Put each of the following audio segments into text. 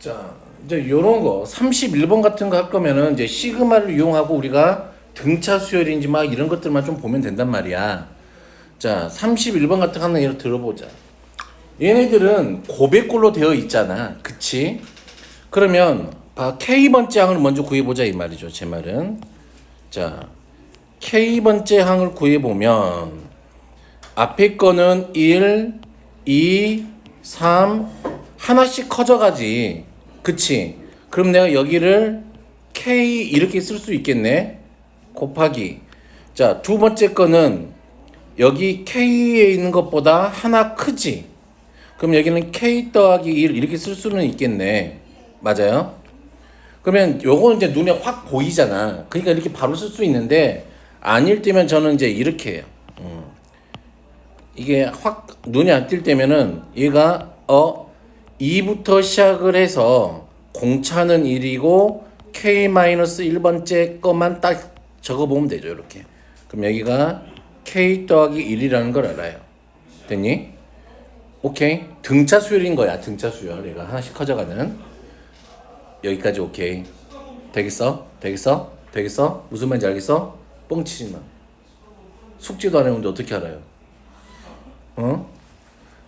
자, 이제 요런 거 31번 같은 거 할 거면은 이제 시그마를 이용하고 우리가 등차 수열인지 막 이런 것들만 좀 보면 된단 말이야. 자, 31번 같은 거 하나 예를 들어보자. 얘네들은 고백골로 되어 있잖아. 그치? 그러면 K번째 항을 먼저 구해보자 이 말이죠. 제 말은. 자, K번째 항을 구해보면 앞에 거는 1, 2, 3 하나씩 커져가지. 그치? 그럼 내가 여기를 K 이렇게 쓸 수 있겠네. 곱하기. 자, 두 번째 거는 여기 K에 있는 것보다 하나 크지. 그럼 여기는 K 더하기 1 이렇게 쓸 수는 있겠네. 맞아요? 그러면 요거는 이제 눈에 확 보이잖아. 그러니까 이렇게 바로 쓸 수 있는데 아닐 때면 저는 이제 이렇게 해요. 이게 확 눈이 안 띌 때면은 얘가 2부터 시작을 해서 공차는 1이고 K-1번째 것만 딱 적어보면 되죠. 이렇게. 그럼 여기가 K 더하기 1이라는 걸 알아요. 됐니? 오케이. 등차 수열인 거야. 등차 수열. 얘가 하나씩 커져가는. 여기까지 오케이. 되겠어? 되겠어? 되겠어? 무슨 말인지 알겠어? 뻥치지 마. 숙제도 안 해오는데 어떻게 알아요?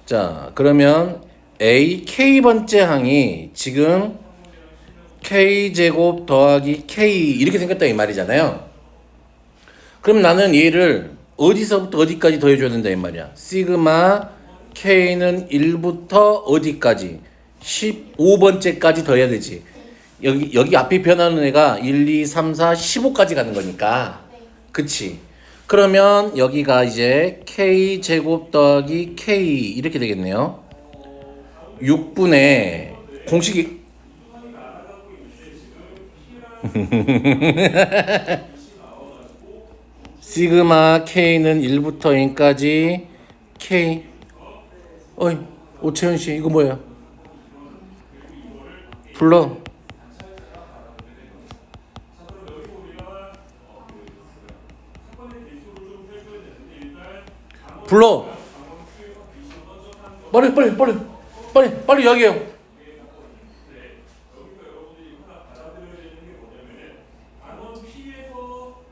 자, 그러면 K번째 항이 지금 K제곱 더하기 K 이렇게 생겼다 이 말이잖아요. 그럼 나는 얘를 어디서부터 어디까지 더해줘야 된다 이 말이야. 시그마 K는 1부터 어디까지? 15번째까지 더해야 되지. 여기 앞에 변하는 애가 1, 2, 3, 4, 15까지 가는 거니까. 그치? 그러면 여기가 이제 K제곱 더하기 K 이렇게 되겠네요. 6분의 공식이 시그마 K는 1부터 n까지 K. 어이 오채연씨 이거 뭐야? 불러. 불러. 빨리 이야기해요.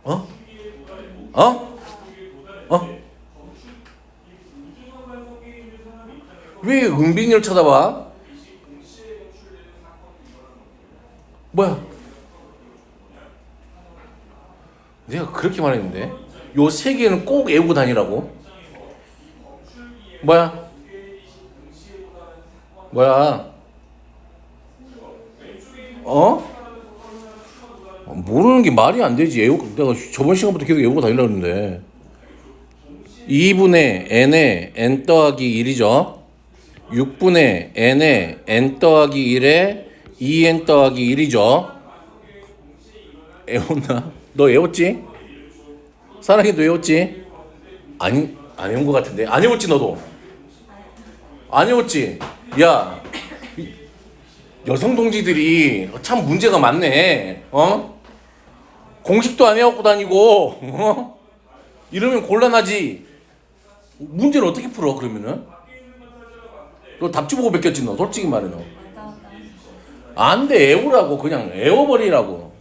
어? 어? 어? 왜 은빈이를 쳐다봐? 뭐야? 내가 그렇게 말했는데 요 세 개는 꼭 외우고 다니라고. 뭐야? 뭐야? 모르는 게 말이 안 되지. 내가 저번 시간부터 계속 외우고 다니려고 했는데 2분의 n에 n 더하기 1이죠. 6분의 n에 n 더하기 1에 2n 더하기 1이죠. 외웠나? 너 외웠지? 사랑이 너 외웠지? 아니, 안 외운 것 같은데. 안 외웠지 너도? 안 외웠지? 야, 여성 동지들이 참 문제가 많네. 공식도 안 외웠고 다니고 이러면 곤란하지. 문제를 어떻게 풀어 그러면은? 너 답지 보고 베꼈지 너. 솔직히 말해 너. 안 돼. 외우라고. 그냥 외워버리라고.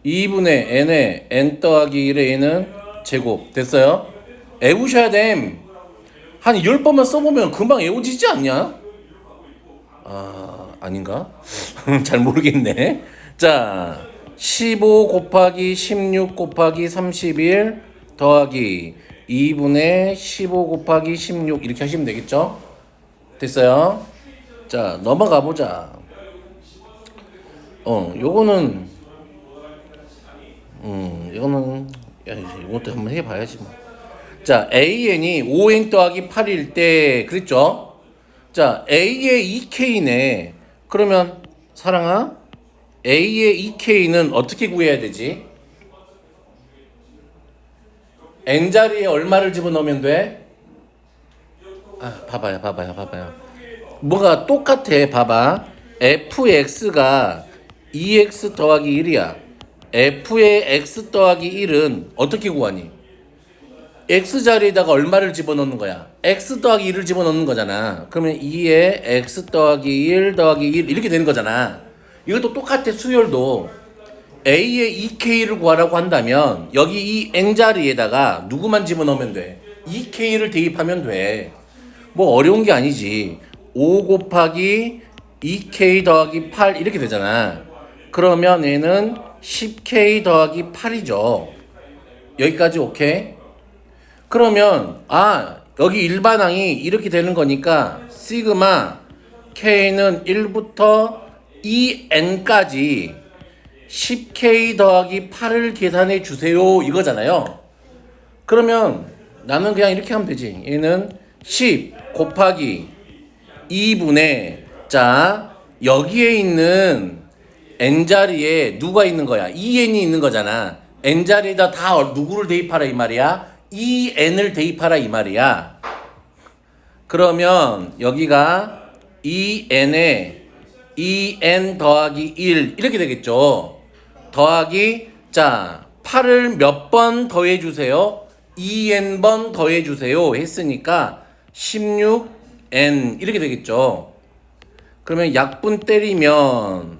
2분의 n에 n 더하기 1의 n은 제곱. 됐어요? 외우셔야 됨. 한 10번만 써보면 금방 외워지지 않냐? 아닌가? 잘 모르겠네. 자, 15 곱하기 16 곱하기 31 더하기 2분의 15 곱하기 16 이렇게 하시면 되겠죠? 됐어요? 자, 넘어가 보자. 요거는 이것도 한번 해봐야지 뭐. 자, AN이 5N 더하기 8일 때 그랬죠? 자, A의 2K네. 그러면 사랑아, A의 2K는 어떻게 구해야 되지? N자리에 얼마를 집어넣으면 돼? 봐봐요. 뭐가 똑같아. 봐봐. fx가 2x 더하기 1이야. f의 x 더하기 1은 어떻게 구하니? x 자리에다가 얼마를 집어넣는 거야? x 더하기 1을 집어넣는 거잖아. 그러면 2에 x 더하기 1 더하기 1 이렇게 되는 거잖아. 이것도 똑같아. 수열도 a의 2k를 구하라고 한다면 여기 이 n 자리에다가 누구만 집어넣으면 돼? 2k를 대입하면 돼. 뭐 어려운 게 아니지. 5 곱하기 2k 더하기 8 이렇게 되잖아. 그러면 얘는 10k 더하기 8이죠. 여기까지 오케이? 그러면 여기 일반항이 이렇게 되는 거니까 시그마 k는 1부터 2n까지 10k 더하기 8을 계산해 주세요 이거잖아요. 그러면 나는 그냥 이렇게 하면 되지. 얘는 10 곱하기 2분의 자 여기에 있는 n자리에 누가 있는 거야? 2n이 있는 거잖아. n자리에다 다 누구를 대입하라 이 말이야? 2n을 대입하라 이 말이야. 그러면 여기가 2n에 2n 더하기 1 이렇게 되겠죠. 더하기 자 8을 몇 번 더해주세요? 2n번 더해주세요 했으니까 16n 이렇게 되겠죠. 그러면 약분 때리면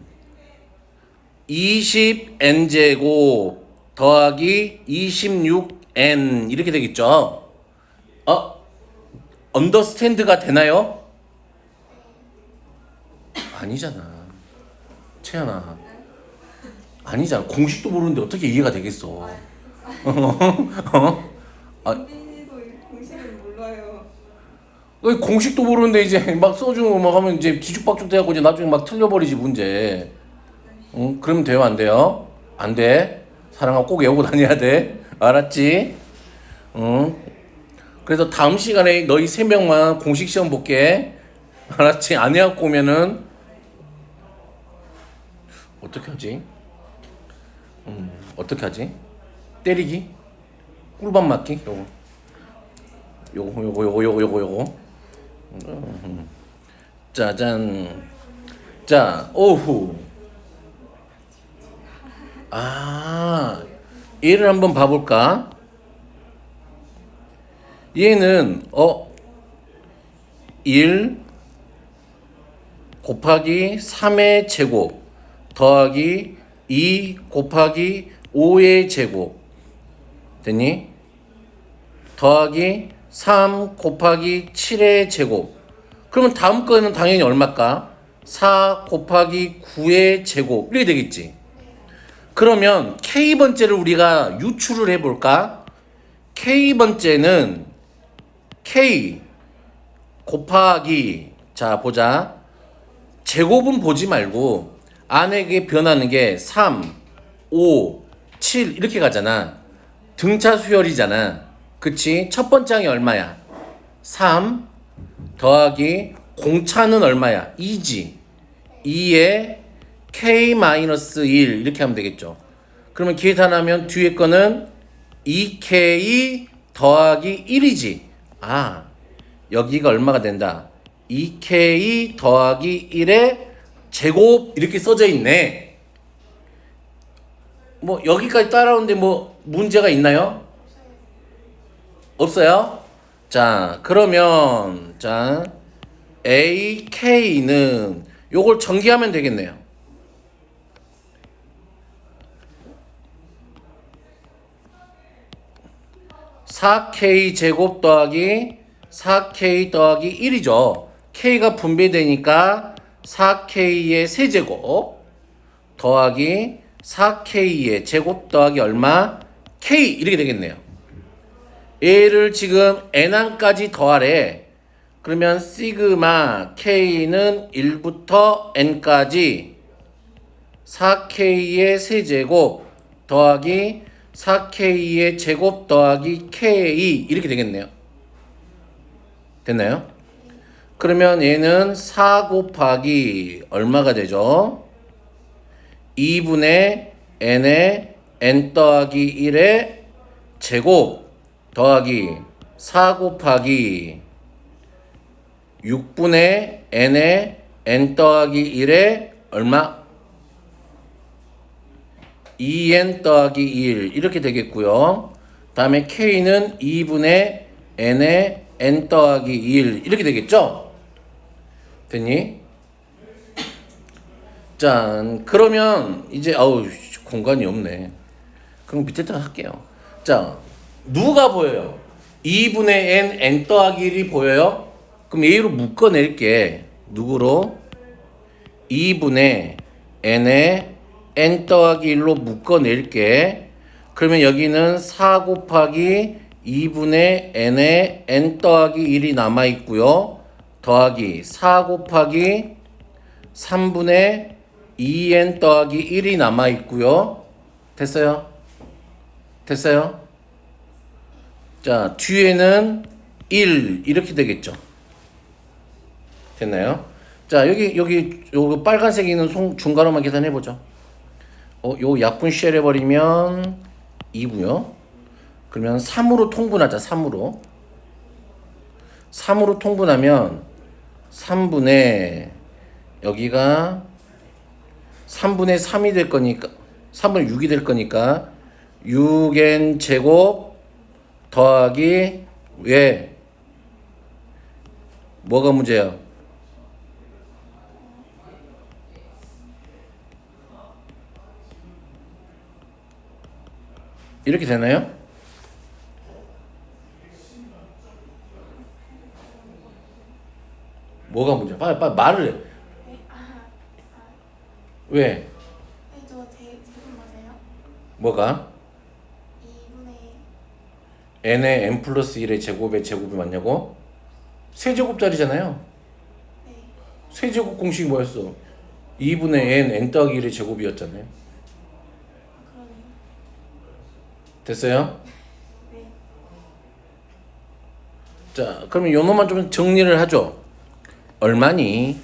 20n제곱 더하기 26n 이렇게 되겠죠. 언더스탠드가 되나요? 아니잖아. 채연아. 아니잖아. 공식도 모르는데 어떻게 이해가 되겠어. 민빈이도 공식을 몰라요. 공식도 모르는데 이제 막 써주는 거 막 하면 이제 뒤죽박죽 돼갖고 이제 나중에 막 틀려버리지 문제. 응? 그러면 돼요, 안 돼요? 안 돼. 사랑아 꼭 외우고 다녀야 돼. 알았지? 응? 그래서 다음 시간에 너희 3명만 공식 시험 볼게. 알았지? 안 해갖고 오면은 어떻게 하지? 어떻게 하지? 때리기? 꿀밤 맞기? 요거. 짜잔. 자, 오후. 얘를 한번 봐볼까? 얘는 1 곱하기 3의 제곱 더하기 2 곱하기 5의 제곱 됐니? 더하기 3 곱하기 7의 제곱. 그러면 다음 거는 당연히 얼마일까? 4 곱하기 9의 제곱 이렇게 되겠지. 그러면 K번째를 우리가 유출을 해볼까? K번째는 K 곱하기 자 보자. 제곱은 보지 말고 안에 변하는 게 3, 5, 7 이렇게 가잖아. 등차 수열이잖아. 그치? 첫 번째 항이 얼마야? 3 더하기 공차는 얼마야? 2지. 2에 K-1 이렇게 하면 되겠죠. 그러면 계산하면 뒤에 거는 2K 더하기 1이지. 여기가 얼마가 된다? 2K 더하기 1의 제곱 이렇게 써져 있네. 뭐 여기까지 따라오는데 뭐 문제가 있나요? 없어요? 자, 그러면 자 AK는 요걸 전개하면 되겠네요. (4K) 제곱 더하기 4K 더하기 1이죠. K가 분배되니까 4K의 세제곱 더하기 4K의 제곱 더하기 얼마? K 이렇게 되겠네요. 얘를 지금 n항까지 더하래. 그러면 시그마 K는 1부터 n까지 4K의 세제곱 더하기 4K의 제곱 더하기 K 이렇게 되겠네요. 됐나요? 그러면 얘는 4 곱하기 얼마가 되죠? 2분의 n의 n 더하기 1의 제곱 더하기 4 곱하기 6분의 n의 n 더하기 1의 얼마? 2n 더하기 1 이렇게 되겠고요. 다음에 K는 2분의 N에 N 더하기 1 이렇게 되겠죠? 됐니? 짠. 그러면 이제 공간이 없네. 그럼 밑에다 할게요. 자, 누가 보여요? 2분의 N 더하기 1이 보여요? 그럼 A로 묶어낼게. 누구로? 2분의 N에 N 더하기 1로 묶어낼게. 그러면 여기는 4 곱하기 2분의 N에 N 더하기 1이 남아있고요. 더하기 4 곱하기 3분의 2N 더하기 1이 남아있고요. 됐어요? 됐어요? 자, 뒤에는 1 이렇게 되겠죠. 됐나요? 자, 여기 요 빨간색이 있는 중괄호만 계산해 보죠. 요 약분 쉘 해버리면 2고요. 그러면 3으로 통분하자. 3으로 통분하면 3분의 여기가 3분의 3이 될 거니까 3분의 6이 될 거니까 6n 제곱 더하기 왜? 뭐가 문제야? 이렇게 되나요? 뭐가 문제야? 빨리 말을 해. 왜? 저 제곱 맞아요? 뭐가? 2분의 n의 n 플러스 1의 제곱의 제곱이 맞냐고? 세제곱짜리잖아요. 네. 세제곱 공식이 뭐였어? 2분의 n 더하기 1의 제곱이었잖아요. 그러네요. 됐어요? 네. 자, 그러면 요 놈만 좀 정리를 하죠. 얼마니?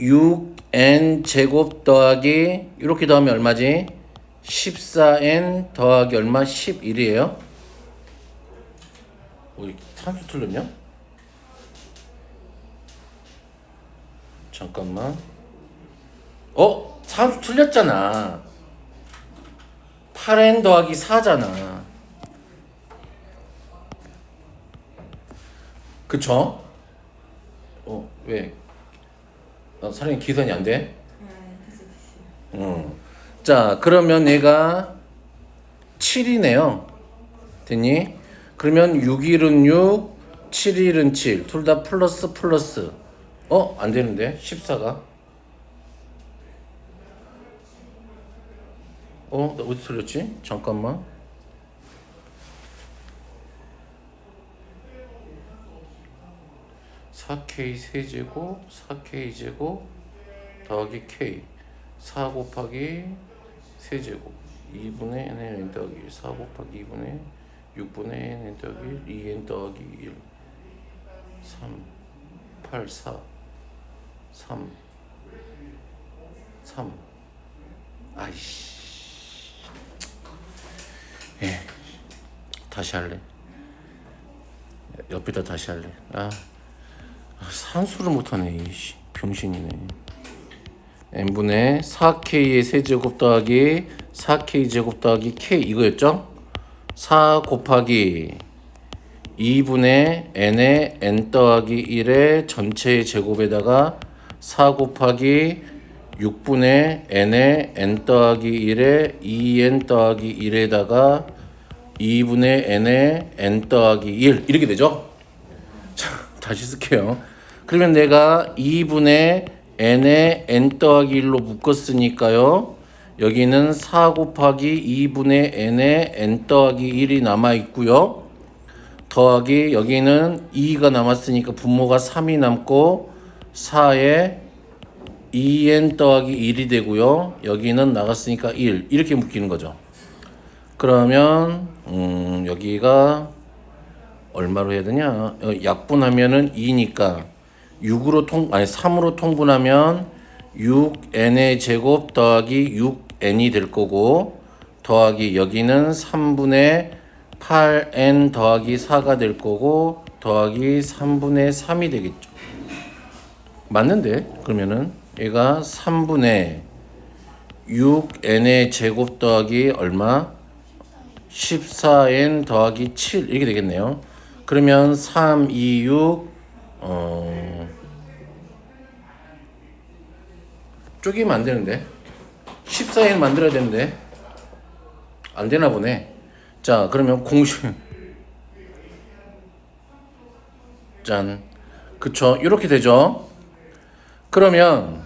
6n 제곱 더하기 이렇게 더하면 얼마지? 14n 더하기 얼마? 11이에요. 산수 틀렸냐? 잠깐만. 산수 틀렸잖아. 8n 더하기 4잖아. 그쵸? 왜? 사람이 계산이 안 돼? 됐어요. 자, 그러면 얘가 7이네요. 됐니? 그러면 6일은 6, 7일은 7. 둘 다 플러스 플러스. 안 되는데? 14가? 나 어디 틀렸지? 잠깐만. (4k) 세제곱 4k 제곱 더하기 k 4 곱하기 세제곱 2분의 n 더하기 1 4 곱하기 2분의 6분의 n 더하기 1 2n 더하기 1 3 8 4 3 3 아이씨 다시 할래. 옆에다 다시 할래. 산수를 못하네. 이씨, 병신이네. n분의 4k의 세제곱 더하기 4k 제곱 더하기 k 이거였죠? 4 곱하기 2분의 n의 n 더하기 1의 전체의 제곱에다가 4 곱하기 6분의 n의 n 더하기 1의 2n 더하기 1에다가 2분의 n의 n 더하기 1 이렇게 되죠? 자, 다시 쓸게요. 그러면 내가 2분의 n에 n 더하기 1로 묶었으니까요. 여기는 4 곱하기 2분의 n에 n 더하기 1이 남아있고요. 더하기 여기는 2가 남았으니까 분모가 3이 남고 4에 2n 더하기 1이 되고요. 여기는 나갔으니까 1 이렇게 묶이는 거죠. 그러면 여기가 얼마로 해야 되냐? 약분하면은 2니까 3으로 통분하면 6n의 제곱 더하기 6n이 될 거고 더하기 여기는 3분의 8n 더하기 4가 될 거고 더하기 3분의 3이 되겠죠. 맞는데? 그러면은 얘가 3분의 6n의 제곱 더하기 얼마? 14n 더하기 7 이렇게 되겠네요. 그러면 3, 2, 6 쪼개면 안 되는데 14n 만들어야 되는데 안 되나 보네. 자, 그러면 공식 짠, 그쵸, 이렇게 되죠. 그러면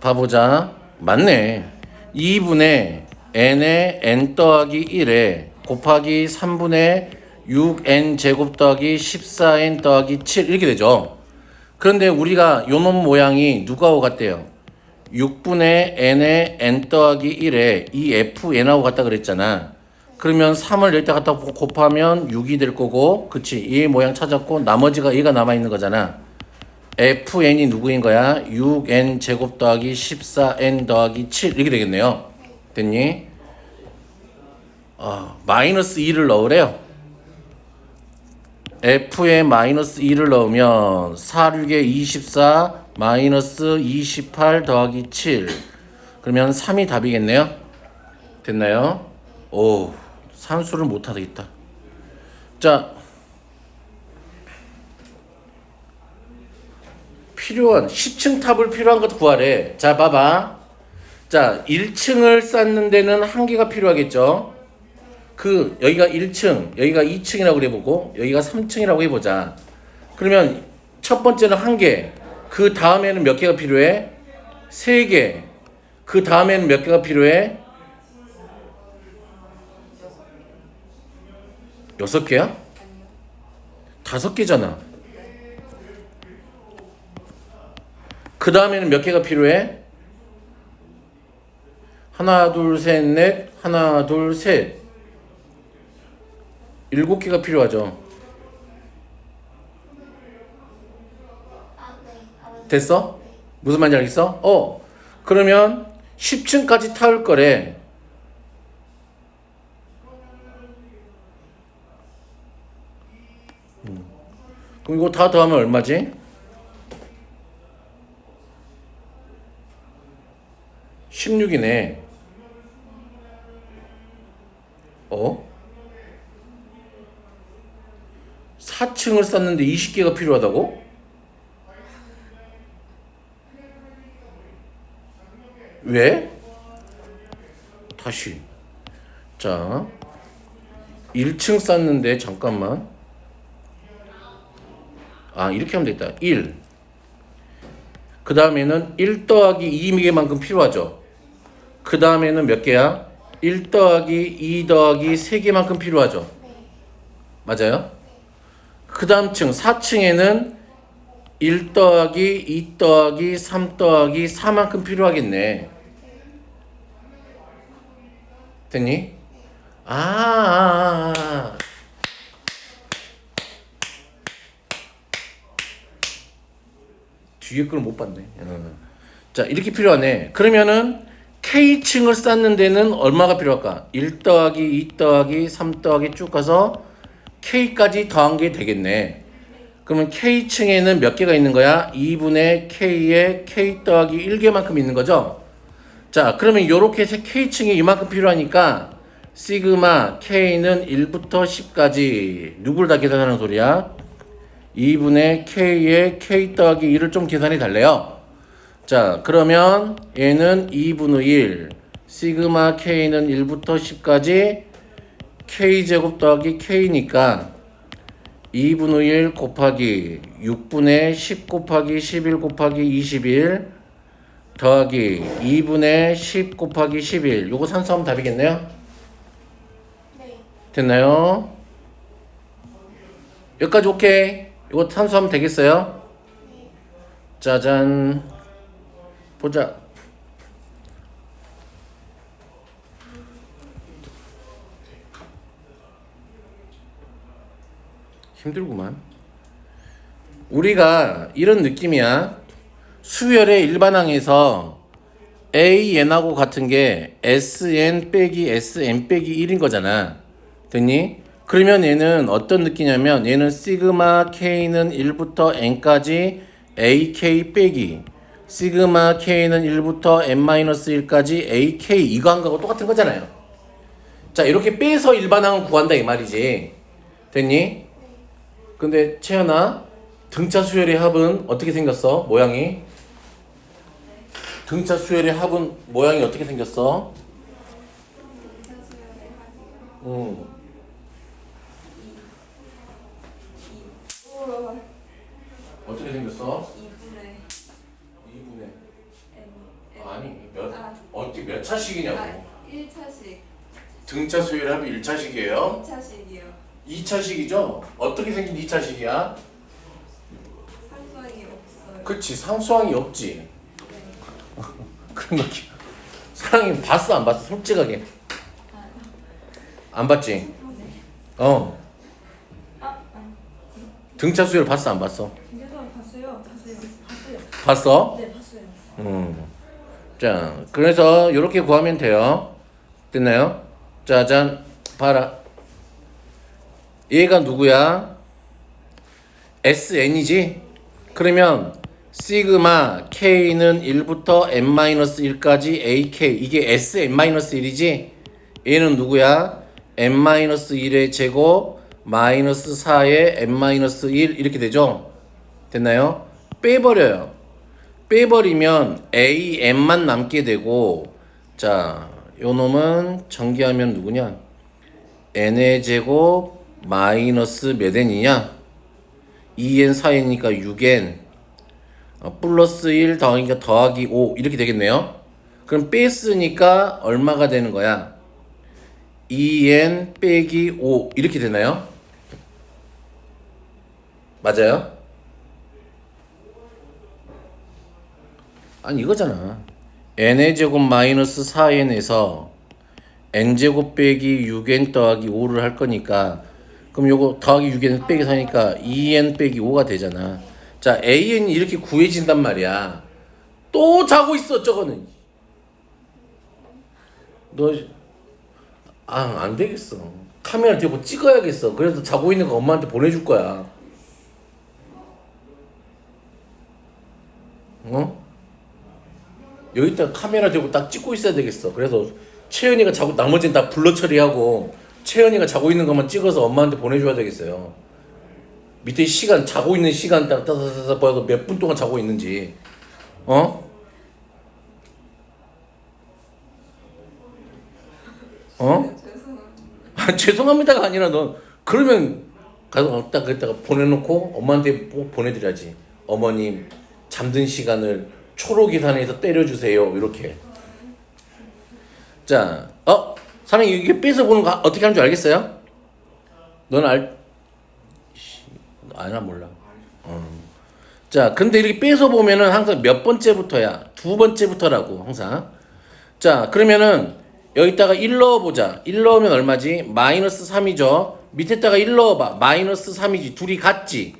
봐보자. 맞네. 2분의 n에 n 더하기 1에 곱하기 3분의 6n 제곱 더하기 14n 더하기 7 이렇게 되죠. 그런데 우리가 요놈 모양이 누구하고 같대요? 6분의 n에 n 더하기 1에 이 fn하고 같다 그랬잖아. 그러면 3을 여기다 갖다 곱하면 6이 될 거고, 그치? 이 모양 찾았고 나머지가 얘가 남아있는 거잖아. fn이 누구인 거야? 6n 제곱 더하기 14n 더하기 7 이렇게 되겠네요. 됐니? 마이너스 2를 넣으래요. f에 마이너스 2를 넣으면 4, 6에 24 마이너스 28 더하기 7 그러면 3이 답이겠네요. 됐나요? 오, 산수를 못하겠다. 자, 필요한 10층 탑을 필요한 것 구하래. 자, 봐봐. 자, 1층을 쌓는 데는 한 개가 필요하겠죠. 여기가 1층, 여기가 2층이라고 그래보고 여기가 3층이라고 해보자. 그러면 첫 번째는 한 개, 그 다음에는 몇 개가 필요해? 3개, 그 다음에는 몇 개가 필요해? 6개야? 5개잖아. 그 다음에는 몇 개가 필요해? 하나, 둘, 셋, 넷, 하나, 둘, 셋. 7개가 필요하죠. 네. 됐어? 네. 무슨 말인지 알겠어? 그러면 10층까지 타올 거래. 그럼 이거 다 더하면 얼마지? 16이네. 4층을 쌓는데 20개가 필요하다고? 왜? 다시. 자, 1층 쌓는데 잠깐만. 이렇게 하면 되겠다. 1. 그 다음에는 1 더하기 2개만큼 필요하죠. 그 다음에는 몇 개야? 1 더하기 2 더하기 3개만큼 필요하죠. 맞아요? 그 다음 층 4층에는 1 더하기 2 더하기 3 더하기 4만큼 필요하겠네. 됐니? 뒤에 걸 못 봤네. 자, 이렇게 필요하네. 그러면은 K층을 쌓는 데는 얼마가 필요할까? 1 더하기 2 더하기 3 더하기 쭉 가서 K까지 더한 게 되겠네. 그러면 K층에는 몇 개가 있는 거야? 2분의 K에 K 더하기 1개만큼 있는 거죠? 자, 그러면 요렇게 해서 K층이 이만큼 필요하니까 시그마 K는 1부터 10까지 누굴 다 계산하는 소리야? 2분의 K에 K 더하기 1을 좀 계산해 달래요. 자, 그러면 얘는 2분의 1 시그마 K는 1부터 10까지 K제곱 더하기 K니까 2분의 1 곱하기 6분의 10 곱하기 11 곱하기 21 더하기 2분의 10 곱하기 11 요거 산수하면 답이겠네요? 네. 됐나요? 여기까지 오케이. 이거 산수하면 되겠어요? 짜잔. 보자. 힘들구만. 우리가 이런 느낌이야. 수열의 일반항에서 AN하고 같은 게 SN 빼기 SN 빼기 1인 거잖아. 됐니? 그러면 얘는 어떤 느낌이냐면 얘는 시그마 K는 1부터 N까지 AK 빼기 시그마 K는 1부터 N-1까지 AK 이거 한 거하고 똑같은 거잖아요. 자, 이렇게 빼서 일반항을 구한다 이 말이지. 됐니? 네. 근데 채연아, 등차 수열의 합은 어떻게 생겼어? 모양이? 등차 수열의 합은 모양이 어떻게 생겼어? 음. 우와. 어떻게 생겼어? 2분의 2분의 n. 아니 몇 아. 어떻게 몇 차식이냐고. 1차식, 등차 수열의 합이 1차식이에요. 2차식이요. 2차식이죠? 어떻게 생긴 2차식이야? 상수항이 없어요. 그치, 상수항이 없지. 네. 그런 거 사랑이 봤어 안 봤어? 솔직하게 안 봤지? 어. 등차 수열 봤어 안 봤어? 김재성 봤어요. 봤어? 네, 봤어요. 자, 그래서 이렇게 구하면 돼요. 됐나요? 짜잔, 봐라. 얘가 누구야? SN이지? 그러면 시그마 K는 1부터 n-1까지 AK 이게 Sn-1이지? 얘는 누구야? n-1의 제곱 마이너스 4의 n-1 이렇게 되죠? 됐나요? 빼버려요. 빼버리면 AN만 남게 되고, 자, 요 놈은 전개하면 누구냐? n의 제곱 마이너스 몇 n이냐? 2n 4n이니까 6n 플러스 1 더하기가 더하기 5 이렇게 되겠네요. 그럼 뺐으니까 얼마가 되는 거야? 2n 빼기 5 이렇게 되나요? 맞아요? 아니 이거잖아. n의 제곱 마이너스 4n에서 n제곱 빼기 6n 더하기 5를 할 거니까 그럼 요거 더하기 6n 빼기 4니까 2n 빼기 5가 되잖아. 자, an이 이렇게 구해진단 말이야. 또 자고 있어 저거는. 너 안 되겠어. 카메라 대고 찍어야겠어. 그래서 자고 있는 거 엄마한테 보내줄 거야. 어? 여기다가 카메라 대고 딱 찍고 있어야 되겠어. 그래서 채연이가 자고 나머지는 다 블러 처리하고 채연이가 자고 있는 것만 찍어서 엄마한테 보내줘야 되겠어요. 밑에 시간 자고 있는 시간 딱 따다다다 보여서 몇 분 동안 자고 있는지. 어? 어? 아, 죄송합니다가 아니라 너 그러면 가서 딱 그랬다가 보내놓고 엄마한테 보내드려야지. 어머님 잠든 시간을 초록이산에서 때려주세요. 이렇게. 자, 사랑이 이게 빼서 보는 거 어떻게 하는 줄 알겠어요? 넌 아나 몰라. 자, 근데 이렇게 빼서 보면은 항상 몇 번째부터야? 두 번째부터라고 항상. 자, 그러면은 여기다가 1 넣어보자. 1 넣으면 얼마지? 마이너스 3이죠. 밑에다가 1 넣어봐. 마이너스 3이지. 둘이 같지?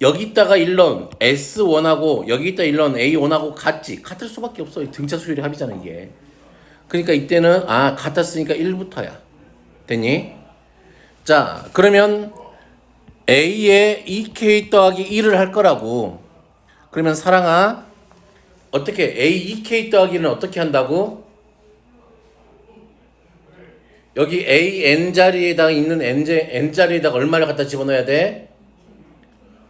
여기다가 1 넣은 S1하고 여기다 1 넣은 A1하고 같지? 같을 수밖에 없어. 등차 수열의 합이잖아 이게. 그러니까 이때는 같았으니까 1부터야. 됐니? 자, 그러면 A에 2K 더하기 1을 할 거라고. 그러면 사랑아 어떻게 A 2K 더하기는 어떻게 한다고? 여기 AN 자리에다가 있는 N 자리에다가 얼마를 갖다 집어넣어야 돼?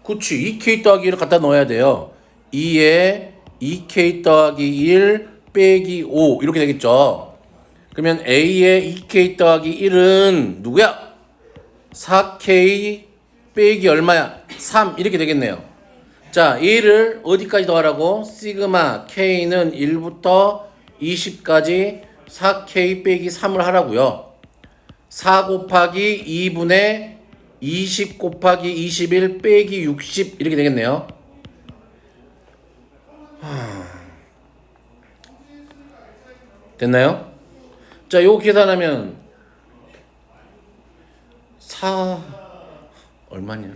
그치, 2K 더하기 1을 갖다 넣어야 돼요. 2에 2K 더하기 1 빼기 5 이렇게 되겠죠. 그러면 A에 2K 더하기 1은 누구야? 4K 빼기 얼마야? 3 이렇게 되겠네요. 자, 얘를 어디까지 더하라고? 시그마 K는 1부터 20까지 4K 빼기 3을 하라고요. 4 곱하기 2분의 20 곱하기 21 빼기 60 이렇게 되겠네요. 됐나요? 자, 요거 계산하면 4 얼마냐?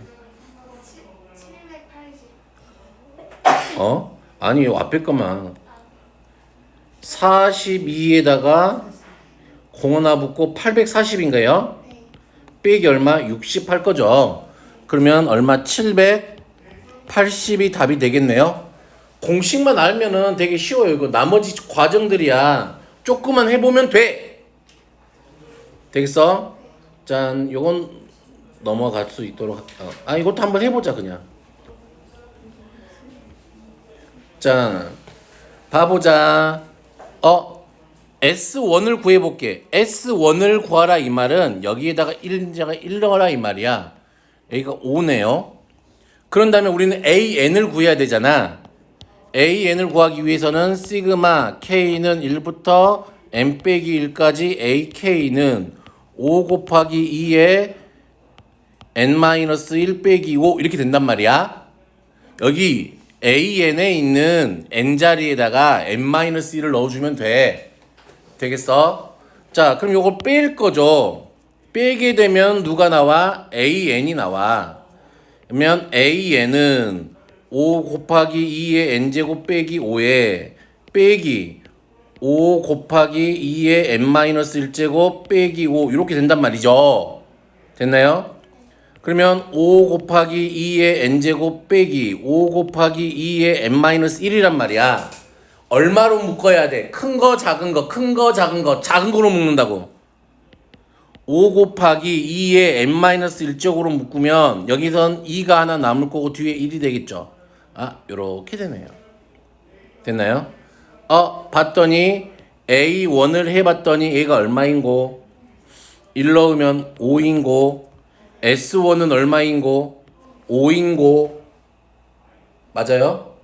780. 아니 요 앞에 것만 42에다가 공원화 붙고 840인가요? 네. 빼기 얼마? 60 할 거죠. 그러면 얼마? 780이 답이 되겠네요. 공식만 알면은 되게 쉬워요. 이거 나머지 과정들이야. 조금만 해보면 돼. 되겠어? 짠, 요건 넘어갈 수 있도록. 이것도 한번 해보자 그냥. 자, 봐보자. S1을 구해볼게. S1을 구하라 이 말은 여기에다가 1자가 1 넣어라 이 말이야. 여기가 5네요. 그런 다음에 우리는 AN을 구해야 되잖아. AN을 구하기 위해서는 시그마 K는 1부터 N 빼기 1까지 AK는 5 곱하기 2에 N-1 빼기 5 이렇게 된단 말이야. 여기 AN에 있는 N자리에다가 N-1을 넣어주면 돼. 되겠어? 자, 그럼 요걸 뺄 거죠. 빼게 되면 누가 나와? AN이 나와. 그러면 AN은 5 곱하기 2의 N제곱 빼기 5에 빼기 5 곱하기 2의 N-1제곱 빼기 5 이렇게 된단 말이죠. 됐나요? 그러면 5 곱하기 2의 N제곱 빼기 5 곱하기 2의 N-1이란 말이야. 얼마로 묶어야 돼? 큰 거, 작은 거, 큰 거, 작은 거, 작은 거로 묶는다고. 5 곱하기 2의 N-1쪽으로 묶으면 여기선 2가 하나 남을 거고 뒤에 1이 되겠죠. 요렇게 되네요. 됐나요? 봤더니 A1을 해봤더니 얘가 얼마인고? 1 넣으면 5인고 S1은 얼마인고? 5인고 맞아요?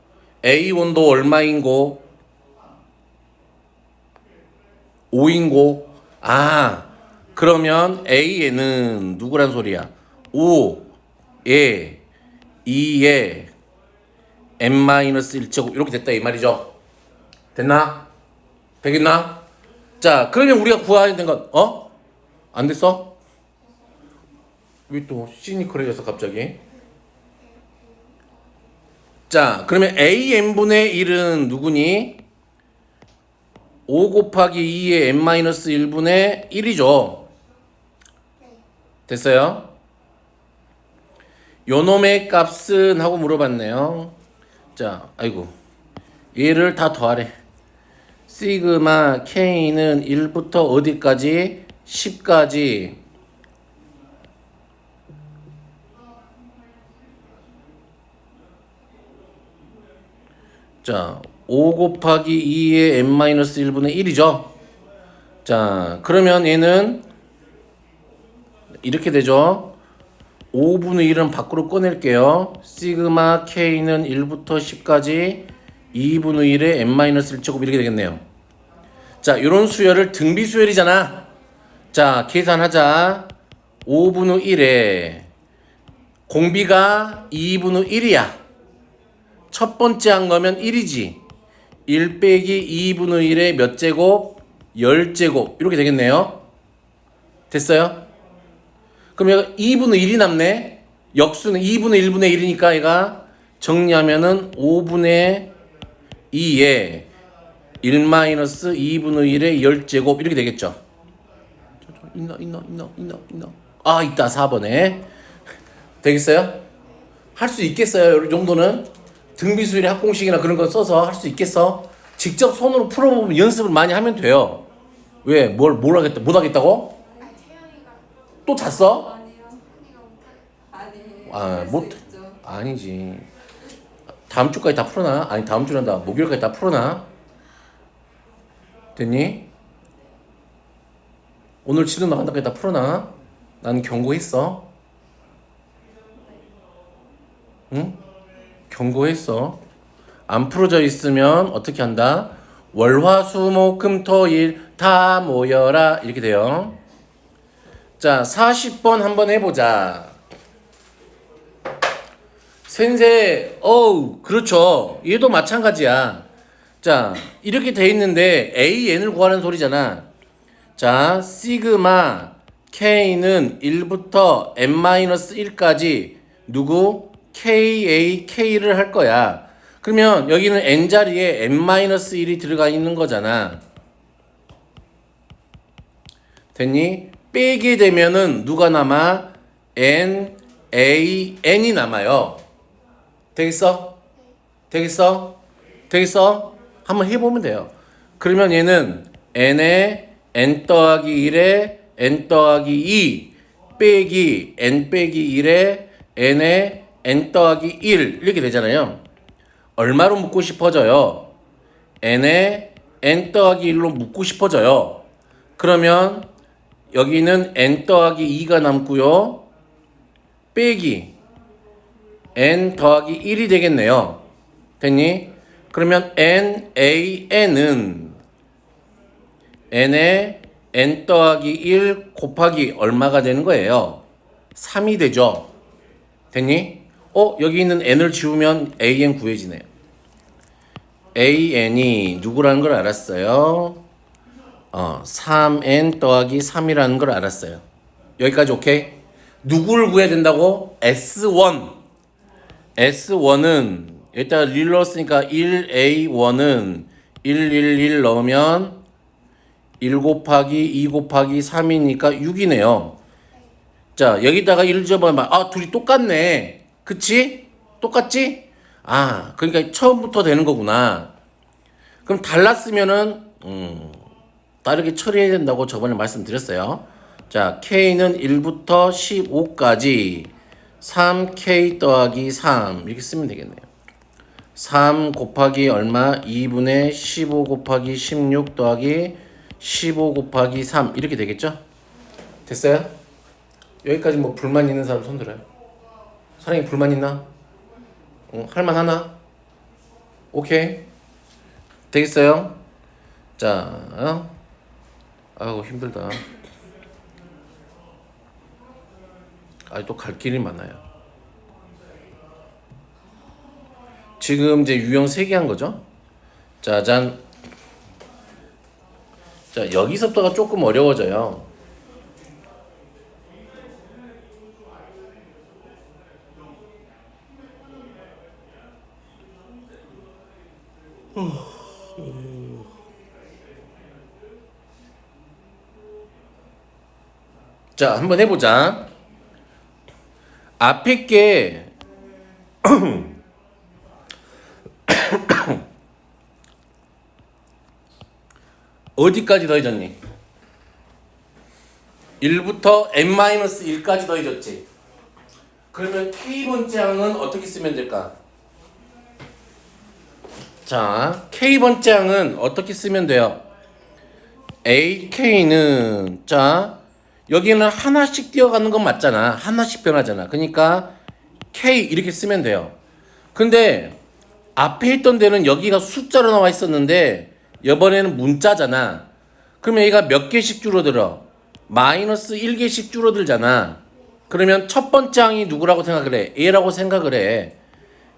A1도 얼마인고? 5인고 그러면 A에는 누구란 소리야? 5에 2에 N-1제곱 이렇게 됐다 이 말이죠. 됐나? 되겠나? 자, 그러면 우리가 구해야 되는 건 안 됐어? 왜 또 시니컬해져서 갑자기? 자, 그러면 AN분의 1은 누구니? 5 곱하기 2의 N-1분의 1이죠. 됐어요? 요놈의 값은 하고 물어봤네요. 자, 아이고. 얘를 다 더하래. 시그마 K는 1부터 어디까지? 10까지. 자, 5 곱하기 2의 N-1분의 1이죠. 자, 그러면 얘는 이렇게 되죠. 5분의 1은 밖으로 꺼낼게요. 시그마 K는 1부터 10까지 2분의 1의 N-1제곱 이렇게 되겠네요. 자, 요런 수열을 등비 수열이잖아. 자, 계산하자. 5분의 1에 공비가 2분의 1이야. 첫 번째 한 거면 1이지. 1 빼기 2분의 1의 몇 제곱? 10제곱. 이렇게 되겠네요. 됐어요? 그럼 여기 2분의 1이 남네. 역수는 2분의 1분의 1이니까 얘가 정리하면은 5분의 2에 1-2분의 1의 10제곱 이렇게 되겠죠. 있나. 있다 4번에. 되겠어요? 할 수 있겠어요? 이 정도는? 등비수열의 합공식이나 그런 거 써서 할 수 있겠어? 직접 손으로 풀어보면 연습을 많이 하면 돼요. 왜? 뭘 하겠다? 못 하겠다고? 채영이가 또 잤어? 아니요. 언니가 못하겠다. 아니. 할수 못. 있죠. 아니지. 다음 주까지 다 풀어놔. 아니 다음 주란다. 목요일까지 다 풀어놔. 됐니? 오늘 치료 나간다까지 다 풀어놔. 난 경고했어. 응? 경고했어. 안 풀어져 있으면 어떻게 한다? 월화수목금토일 다 모여라 이렇게 돼요. 자, 40번 한번 해보자. 센세, 그렇죠. 얘도 마찬가지야. 자, 이렇게 돼 있는데 AN을 구하는 소리잖아. 자, 시그마 K는 1부터 N-1까지 누구? KAK를 할 거야. 그러면 여기는 N자리에 N-1이 들어가 있는 거잖아. 됐니? 빼게 되면은 누가 남아? N이 남아요. 되겠어? 되겠어? 한번 해보면 돼요. 그러면 얘는 N에 N 더하기 1에 n 더하기 2 빼기 n 빼기 1에 n에 n 더하기 1 이렇게 되잖아요. 얼마로 묶고 싶어져요? n에 n 더하기 1로 묶고 싶어져요. 그러면 여기는 n 더하기 2가 남고요. 빼기 n 더하기 1이 되겠네요. 됐니? 그러면 nan은 n에 n 더하기 1 곱하기 얼마가 되는 거예요? 3이 되죠. 됐니? 여기 있는 n을 지우면 an 구해지네요. an이 누구라는 걸 알았어요? 3n 더하기 3이라는 걸 알았어요. 여기까지 오케이? 누구를 구해야 된다고? S1. S1은 여기다가 1 넣었으니까 1A1은 111 넣으면 1 곱하기 2 곱하기 3이니까 6이네요. 자, 여기다가 1 집어보면 둘이 똑같네. 그치? 똑같지? 그러니까 처음부터 되는 거구나. 그럼 달랐으면은 다르게 처리해야 된다고 저번에 말씀드렸어요. 자, K는 1부터 15까지 3K 더하기 3 이렇게 쓰면 되겠네요. 3 곱하기 얼마? 2분의 15 곱하기 16 더하기 15 곱하기 3 이렇게 되겠죠? 됐어요? 여기까지 뭐 불만 있는 사람 손 들어요. 사장님 불만 있나? 할만하나? 오케이. 되겠어요? 자, 아이고 힘들다. 또 갈 길이 많아요. 지금 이제 유형 3개 한 거죠? 짜잔. 자, 여기서부터가 조금 어려워져요. 자, 한번 해보자. 앞에 게 어디까지 더해졌니? 1부터 n-1까지 더해졌지. 그러면 K번째 항은 어떻게 쓰면 될까? 자, K번째 항은 어떻게 쓰면 돼요? AK는 여기는 하나씩 뛰어가는 건 맞잖아. 하나씩 변하잖아. 그러니까 K 이렇게 쓰면 돼요. 근데 앞에 있던 데는 여기가 숫자로 나와 있었는데 이번에는 문자잖아. 그러면 얘가 몇 개씩 줄어들어? 마이너스 1개씩 줄어들잖아. 그러면 첫 번째 항이 누구라고 생각을 해? A라고 생각을 해.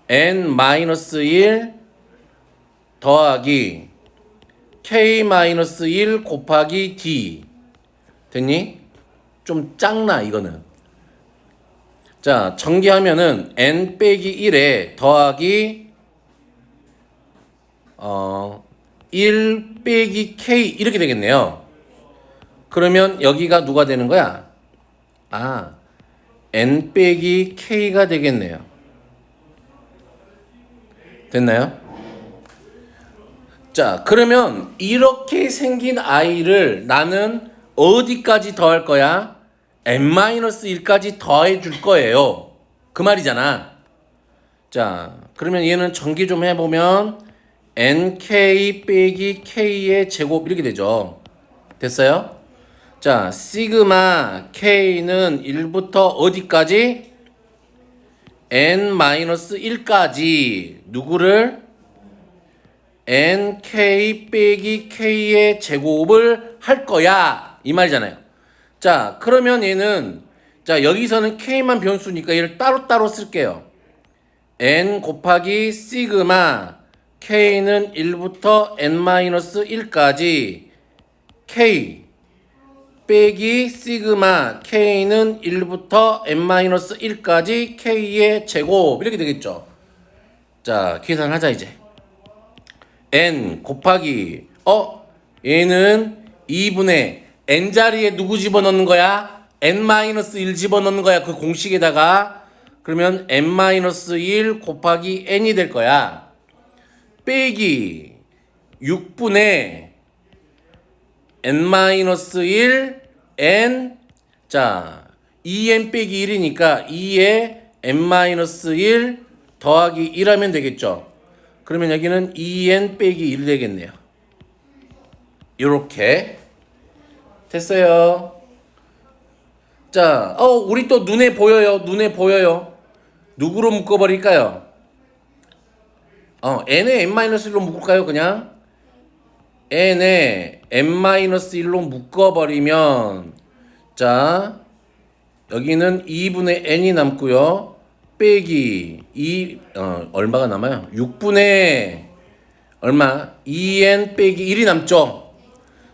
n-1 더하기 k-1 곱하기 d. 됐니? 좀 작나 이거는. 자, 전개하면은 n 빼기 1에 더하기 1 빼기 k 이렇게 되겠네요. 그러면 여기가 누가 되는 거야? n 빼기 k가 되겠네요. 됐나요? 자, 그러면 이렇게 생긴 i를 나는 어디까지 더할 거야? n-1까지 더해 줄 거예요. 그 말이잖아. 자, 그러면 얘는 전개 좀 해보면 nk 빼기 k의 제곱 이렇게 되죠. 됐어요? 자, 시그마 k는 1부터 어디까지? n-1까지 누구를? nk 빼기 k의 제곱을 할 거야 이 말이잖아요. 자, 그러면 얘는 여기서는 k만 변수니까 얘를 따로따로 쓸게요. n 곱하기 시그마 k는 1부터 n-1까지 k 빼기 시그마 k는 1부터 n-1까지 k의 제곱 이렇게 되겠죠. 자, 계산하자 이제. n 곱하기 얘는 2분의 n자리에 누구 집어넣는 거야? n-1 집어넣는 거야. 그 공식에다가. 그러면 n-1 곱하기 n이 될 거야. 빼기 6분의 n-1 n 자 2n 빼기 1이니까 2에 n-1 더하기 1 하면 되겠죠. 그러면 여기는 2n 빼기 1 되겠네요. 요렇게 됐어요. 자, 우리 또 눈에 보여요. 눈에 보여요. 누구로 묶어버릴까요? n에 n-1로 묶을까요? 그냥 n에 n-1로 묶어버리면 자 여기는 2분의 n이 남고요. 빼기 2 얼마가 남아요? 6분의 얼마? 2n 빼기 1이 남죠.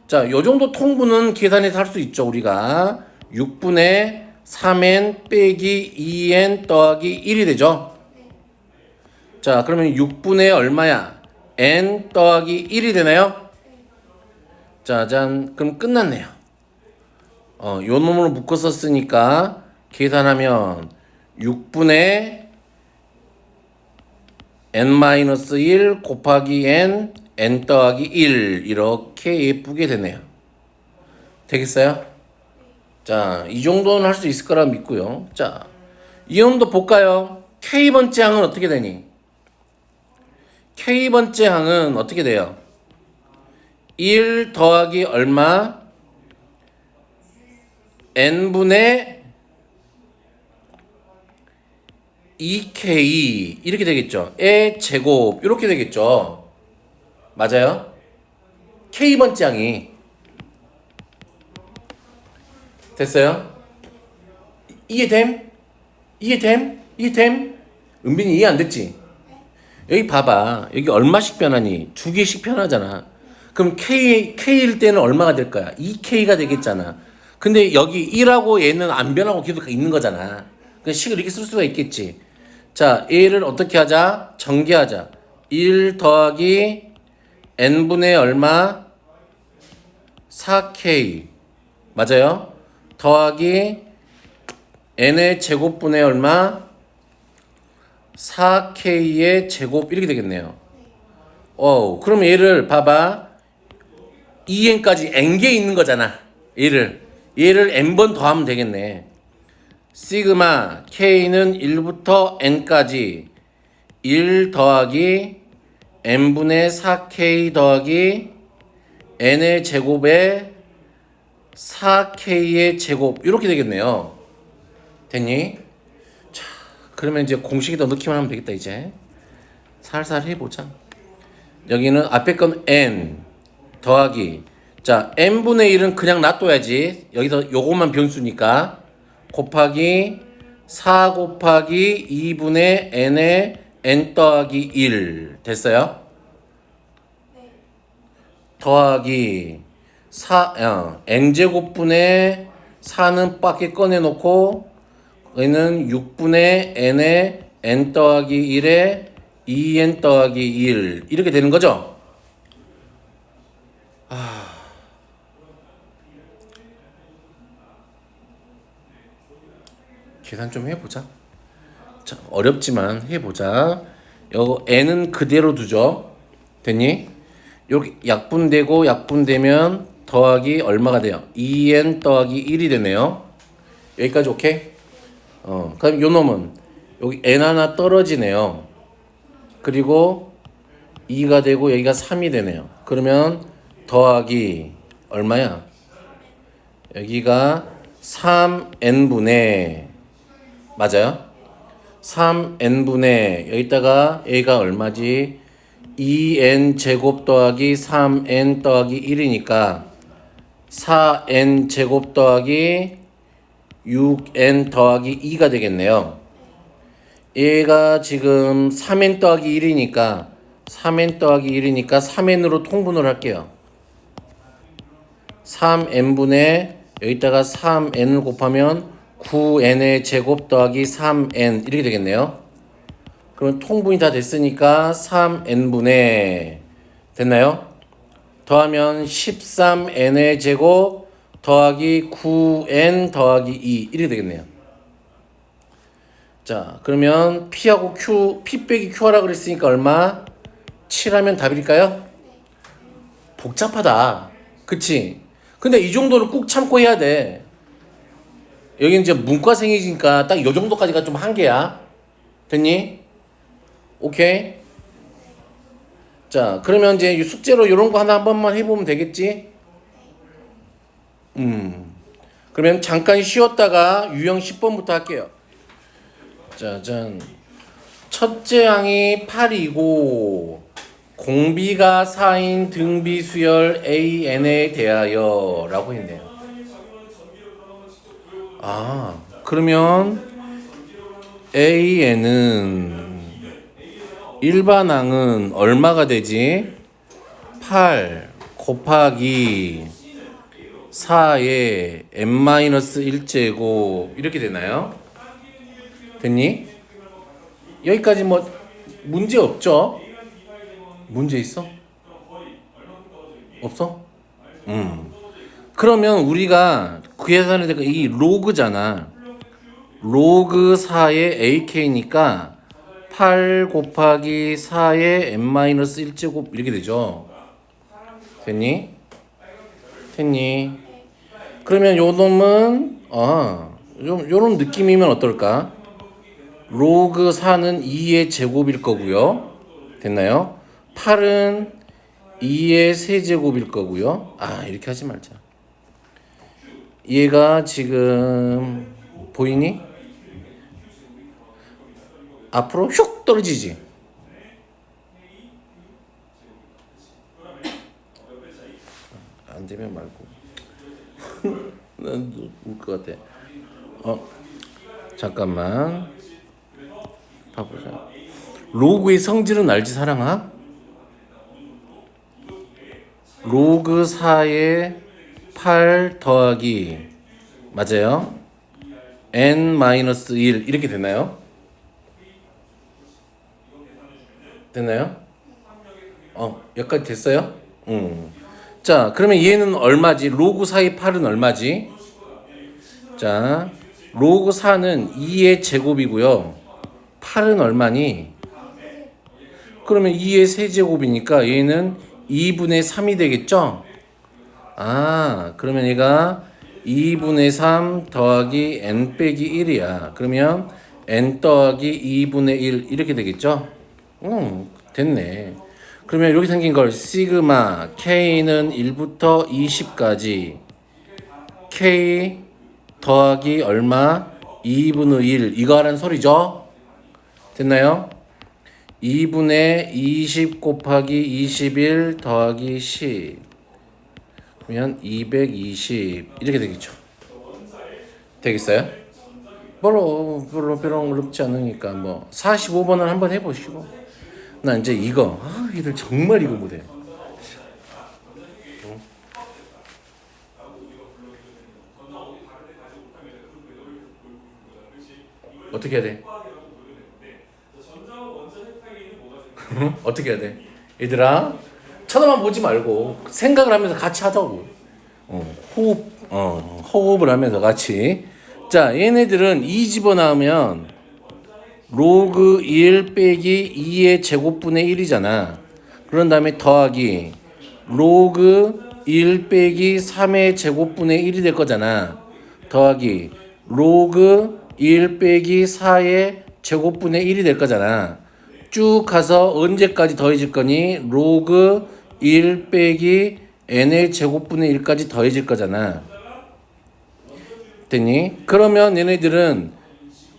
자, 요 정도 통분은 계산해서 할 수 있죠. 우리가 6분의 3n 빼기 2n 더하기 1이 되죠. 자, 그러면 6분의 얼마야? n 더하기 1이 되나요? 짜잔. 그럼 끝났네요. 요 놈으로 묶었었으니까 계산하면 6분의 n-1 곱하기 n 더하기 1 이렇게 예쁘게 되네요. 되겠어요? 자, 이 정도는 할 수 있을 거라 믿고요. 자, 이 놈도 볼까요? K번째 항은 어떻게 되니? K번째 항은 어떻게 돼요? 1 더하기 얼마? n분의 2k 이렇게 되겠죠. 의 제곱 이렇게 되겠죠. 맞아요? K번째 항이 됐어요? 이해됨? 이해됨? 이해됨? 은빈이 이해 안 됐지? 여기 봐봐. 여기 얼마씩 변하니? 2개씩 변하잖아. 그럼 K일 때는 얼마가 될 거야? 2K가 되겠잖아. 근데 여기 1하고 얘는 안 변하고 계속 있는 거잖아. 그냥 식을 이렇게 쓸 수가 있겠지. 자, 얘를 어떻게 하자? 전개하자. 1 더하기 n분의 얼마? 4K. 맞아요? 더하기 n의 제곱분의 얼마? 4K의 제곱 이렇게 되겠네요. 그럼 얘를 봐봐. 2n까지 n개 있는 거잖아. 얘를 n번 더하면 되겠네. 시그마 K는 1부터 n까지 1 더하기 n분의 4K 더하기 n의 제곱에 4K의 제곱 이렇게 되겠네요. 됐니? 자, 그러면 이제 공식에다 넣기만 하면 되겠다. 이제 살살 해보자. 여기는 앞에 건 n 더하기 자 n분의 1은 그냥 놔둬야지. 여기서 요것만 변수니까 곱하기 4 곱하기 2분의 n의 n 더하기 1 됐어요? 네. 더하기 n제곱분의 4는 밖에 꺼내놓고 여기는 6분의 n의 n 더하기 1에 2n 더하기 1 이렇게 되는 거죠? 계산 좀 해보자. 자, 어렵지만 해보자. 요 n은 그대로 두죠. 됐니? 이렇게 약분되고 약분되면 더하기 얼마가 돼요? 2n 더하기 1이 되네요. 여기까지 오케이? 그럼 요 놈은 여기 n 하나 떨어지네요. 그리고 2가 되고 여기가 3이 되네요. 그러면 더하기 얼마야? 여기가 3n분의 맞아요? 3n분의 여기다가 a가 얼마지? 2n 제곱 더하기 3n 더하기 1이니까 4n 제곱 더하기 6n 더하기 2가 되겠네요. 얘가 지금 3n 더하기 1이니까 3n 더하기 1이니까 3n으로 통분을 할게요. 3n분의 여기다가 3n을 곱하면 9n의 제곱 더하기 3n 이렇게 되겠네요. 그럼 통분이 다 됐으니까 3n분의 됐나요? 더하면 13n의 제곱 더하기 9n 더하기 2 이렇게 되겠네요. 자, 그러면 P하고 Q, P 빼기 Q하라 그랬으니까 얼마? 7하면 답일까요? 복잡하다. 그치? 근데 이 정도는 꾹 참고 해야 돼. 여기 이제 문과생이니까 딱 이 정도까지가 좀 한계야. 됐니? 오케이? 자, 그러면 이제 이 숙제로 이런 거 하나 한 번만 해보면 되겠지? 그러면 잠깐 쉬었다가 유형 10번부터 할게요. 짜잔. 첫째 항이 8이고 공비가 4인 등비 수열 AN에 대하여 라고 했네요. 아, 그러면 AN은 일반항은 얼마가 되지? 8 곱하기 4의 n-1제곱 이렇게 되나요? 됐니? 여기까지 뭐 문제 없죠? 문제 있어? 없어? 그러면 우리가 계산해야 될 거 이 로그잖아. 로그 4의 ak니까 8 곱하기 4의 n-1제곱 이렇게 되죠. 됐니? 됐니? 그러면 요 놈은 요런 느낌이면 어떨까? 로그 4는 2의 제곱일 거고요. 됐나요? 8은 2의 세제곱일 거고요. 이렇게 하지 말자. 얘가 지금 보이니? 앞으로 슉 떨어지지. 안 되면 말고. 난 울 것 같아. 잠깐만. 봐보자. 로그의 성질은 알지, 사랑아? 로그 4의 8 더하기 맞아요? n-1 이렇게 되나요? 됐나요? 여기까지 됐어요? 자, 그러면 얘는 얼마지? 로그 4의 8은 얼마지? 자, 로그 4는 2의 제곱이고요. 8은 얼마니? 그러면 2의 세제곱이니까 얘는 2분의 3이 되겠죠? 그러면 얘가 2분의 3 더하기 n 빼기 1이야. 그러면 n 더하기 2분의 1 이렇게 되겠죠? 됐네. 그러면 이렇게 생긴 걸 시그마 k는 1부터 20까지 k 더하기 얼마? 2분의 1 이거 하라는 소리죠? 됐나요? 2분의 20 곱하기 21 더하기 10 그러면 220 이렇게 되겠죠. 되겠어요? 별로 어렵지 않으니까 뭐 45번을 한번 해보시고 나 이제 이거 얘들 정말 이거 못해. 어떻게 해야 돼? 어떻게 해야 돼? 얘들아 쳐다만 보지 말고 생각을 하면서 같이 하자고. 호흡을 하면서 같이. 자, 얘네들은 2 집어넣으면 로그 1 빼기 2의 제곱분의 1이잖아. 그런 다음에 더하기 로그 1 빼기 3의 제곱분의 1이 될 거잖아. 더하기 로그 1 빼기 4의 제곱분의 1이 될 거잖아. 쭉 가서 언제까지 더해질 거니? 로그 1 빼기 n의 제곱분의 1까지 더해질 거잖아. 됐니? 그러면 얘네들은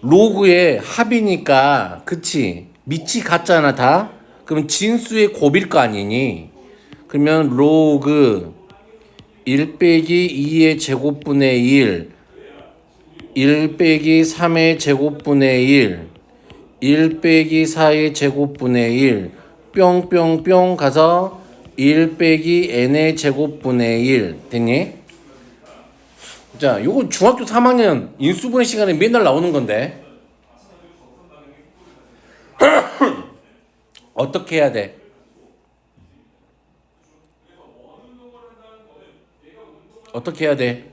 로그의 합이니까 그치? 밑이 같잖아 다? 그럼 진수의 곱일 거 아니니? 그러면 로그 1 빼기 2의 제곱분의 1 빼기 3의 제곱분의 1 빼기 4의 제곱분의 1 뿅뿅뿅 가서 1 빼기 n의 제곱분의 1 됐니? 자, 요거 중학교 3학년 인수분해 시간에 맨날 나오는 건데 어떻게 해야 돼? 어떻게 해야 돼?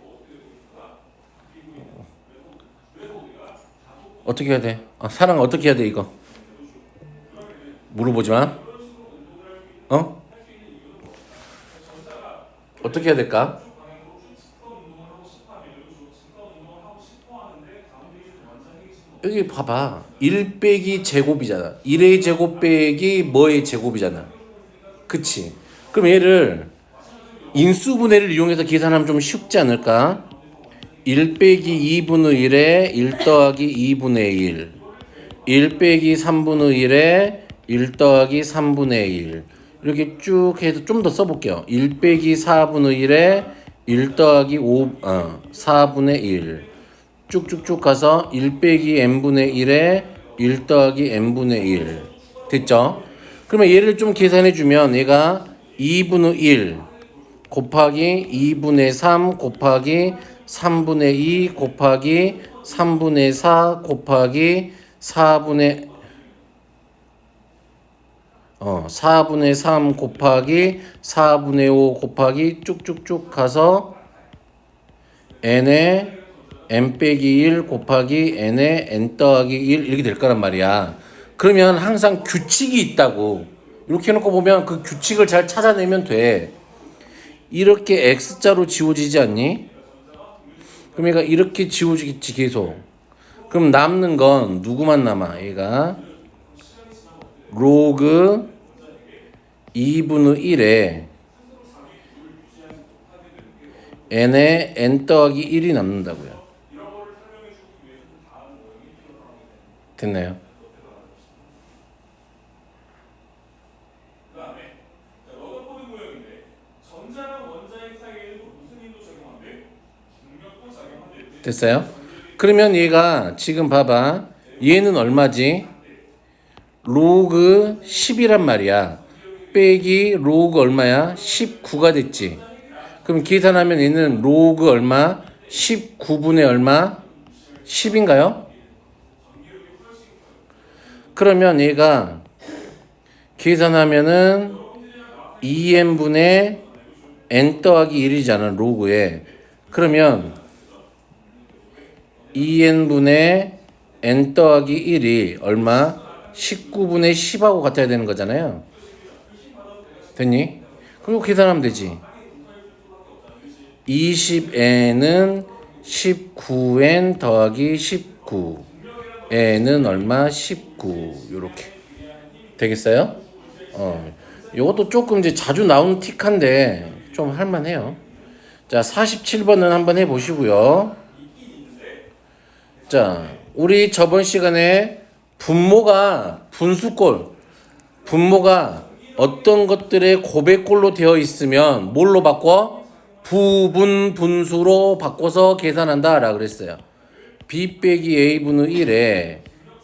어떻게 해야 돼? 사랑 어떻게 해야 돼 이거? 물어보지 마. 어떻게 해야 될까? 여기 봐봐. 1 빼기 제곱이잖아. 1의 제곱 빼기 뭐의 제곱이잖아. 그치? 그럼 얘를 인수분해를 이용해서 계산하면 좀 쉽지 않을까? 1 빼기 2분의 1에 1 더하기 2분의 1. 1 빼기 3분의 1에 1 더하기 3분의 1. 이렇게 쭉 해서 좀 더 써볼게요. 1 빼기 4분의 1에 1 더하기 4분의 1. 쭉쭉쭉 가서 1 빼기 n분의 1에 1 더하기 n분의 1. 됐죠? 그러면 얘를 좀 계산해주면 얘가 2분의 1 곱하기 2분의 3 곱하기 3분의 2 곱하기 3분의 4 곱하기 4분의 3 곱하기 4분의 5 곱하기 쭉쭉쭉 가서 n에 n 빼기 1 곱하기 n에 n 더하기 1 이렇게 될 거란 말이야. 그러면 항상 규칙이 있다고. 이렇게 해놓고 보면 그 규칙을 잘 찾아내면 돼. 이렇게 x자로 지워지지 않니? 그럼 얘가 이렇게 지워지겠지 계속. 그럼 남는 건 누구만 남아? 얘가 로그 2분의 1에 n에 n 더하기 1이 남는다고요. 됐나요? 됐어요? 그러면 얘가 지금 봐봐. 얘는 얼마지? 로그 10이란 말이야. 빼기 로그 얼마야? 19가 됐지. 그럼 계산하면 얘는 로그 얼마? 19분의 얼마? 10인가요? 그러면 얘가 계산하면은 2n분의 n 더하기 1이잖아. 로그에. 그러면 2n분의 n 더하기 1이 얼마? 19분의 10하고 같아야 되는 거잖아요. 됐니? 그리고 계산하면 되지. 20n은 19n 더하기 19. n은 얼마? 19. 요렇게. 되겠어요? 요것도 조금 이제 자주 나오는 틱한데 좀 할만해요. 자, 47번은 한번 해보시고요. 자, 우리 저번 시간에 분모가 분모가 어떤 것들의 고백꼴로 되어 있으면 뭘로 바꿔? 부분 분수로 바꿔서 계산한다 라 그랬어요. b 빼기 a분의 1에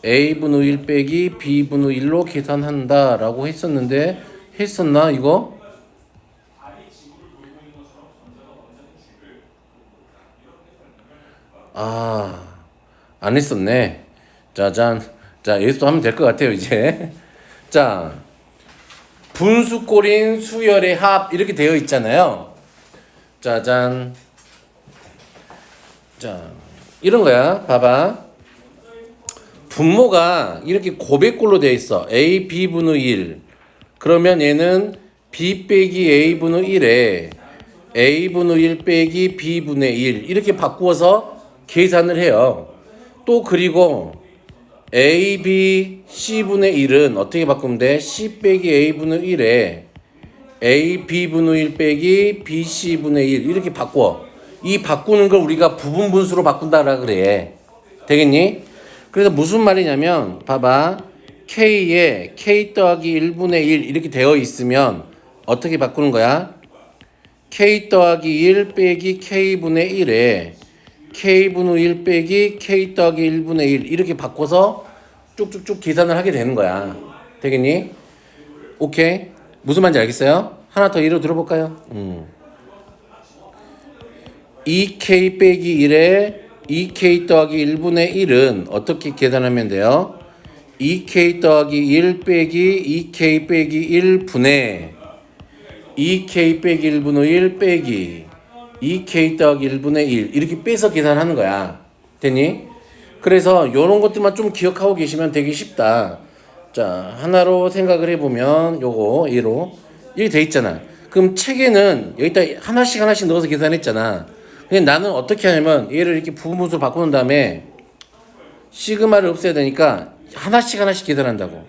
a분의 1 빼기 b분의 1로 계산한다 라고 했었는데 했었나 이거? 안 했었네. 짜잔. 자, 여기서 하면 될 것 같아요, 이제. 자, 분수꼴인 수열의 합, 이렇게 되어 있잖아요. 짜잔. 자, 이런 거야. 봐봐. 분모가 이렇게 고백꼴로 되어 있어. a, b분의 1. 그러면 얘는 b 빼기 a분의 1에 a분의 1 빼기 b분의 1. 이렇게 바꾸어서 계산을 해요. 또 그리고 a, b, c분의 1은 어떻게 바꾸면 돼? c 빼기 a분의 1에 a, b분의 1 빼기 b, c분의 1 이렇게 바꿔. 이 바꾸는 걸 우리가 부분 분수로 바꾼다라 그래. 되겠니? 그래서 무슨 말이냐면 봐봐. k에 k 더하기 1분의 1 이렇게 되어 있으면 어떻게 바꾸는 거야? k 더하기 1 빼기 k분의 1에 k분의 1 빼기 k 더하기 1분의 1 이렇게 바꿔서 쭉쭉쭉 계산을 하게 되는 거야. 되겠니? 오케이. 무슨 말인지 알겠어요? 하나 더 예로 들어볼까요? 2k 빼기 1에 2k 더하기 1분의 1은 어떻게 계산하면 돼요? 2k 더하기 1 빼기 2k 빼기 1분의 2k 빼기 1분의 1 빼기 2k 더하기 1분의 1 이렇게 빼서 계산하는 거야. 됐니? 그래서 이런 것들만 좀 기억하고 계시면 되게 쉽다. 자, 하나로 생각을 해보면 요거 얘로 이렇게 돼 있잖아. 그럼 책에는 여기다 하나씩 넣어서 계산했잖아. 근데 나는 어떻게 하냐면 얘를 이렇게 부분분수로 바꾸는 다음에 시그마를 없애야 되니까 하나씩 하나씩 계산한다고.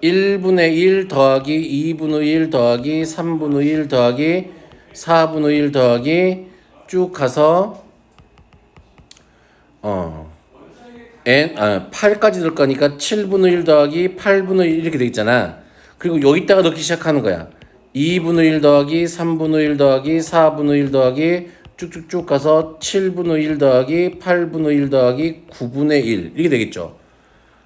1분의 1 더하기 2분의 1 더하기 3분의 1 더하기 4분의 1 더하기 쭉 가서 8까지 넣을 거니까 7분의 1 더하기 8분의 1 이렇게 돼 있잖아. 그리고 여기다가 넣기 시작하는 거야. 2분의 1 더하기 3분의 1 더하기 4분의 1 더하기 쭉쭉쭉 가서 7분의 1 더하기 8분의 1 더하기 9분의 1 이렇게 되겠죠.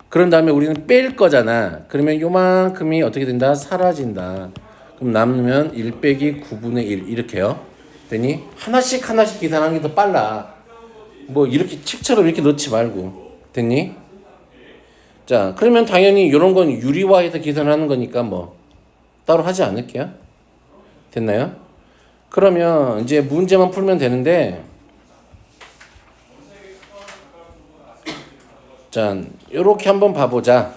그런 다음에 우리는 뺄 거잖아. 그러면 요만큼이 어떻게 된다? 사라진다. 그럼 남으면 1 빼기 9분의 1 이렇게요. 되니? 하나씩 하나씩 계산하는 게 더 빨라. 뭐 이렇게 책처럼 이렇게 넣지 말고. 됐니? 자, 그러면 당연히 이런 건 유리화해서 계산하는 거니까 뭐 따로 하지 않을게요. 됐나요? 그러면 이제 문제만 풀면 되는데, 자, 요렇게 한번 봐보자.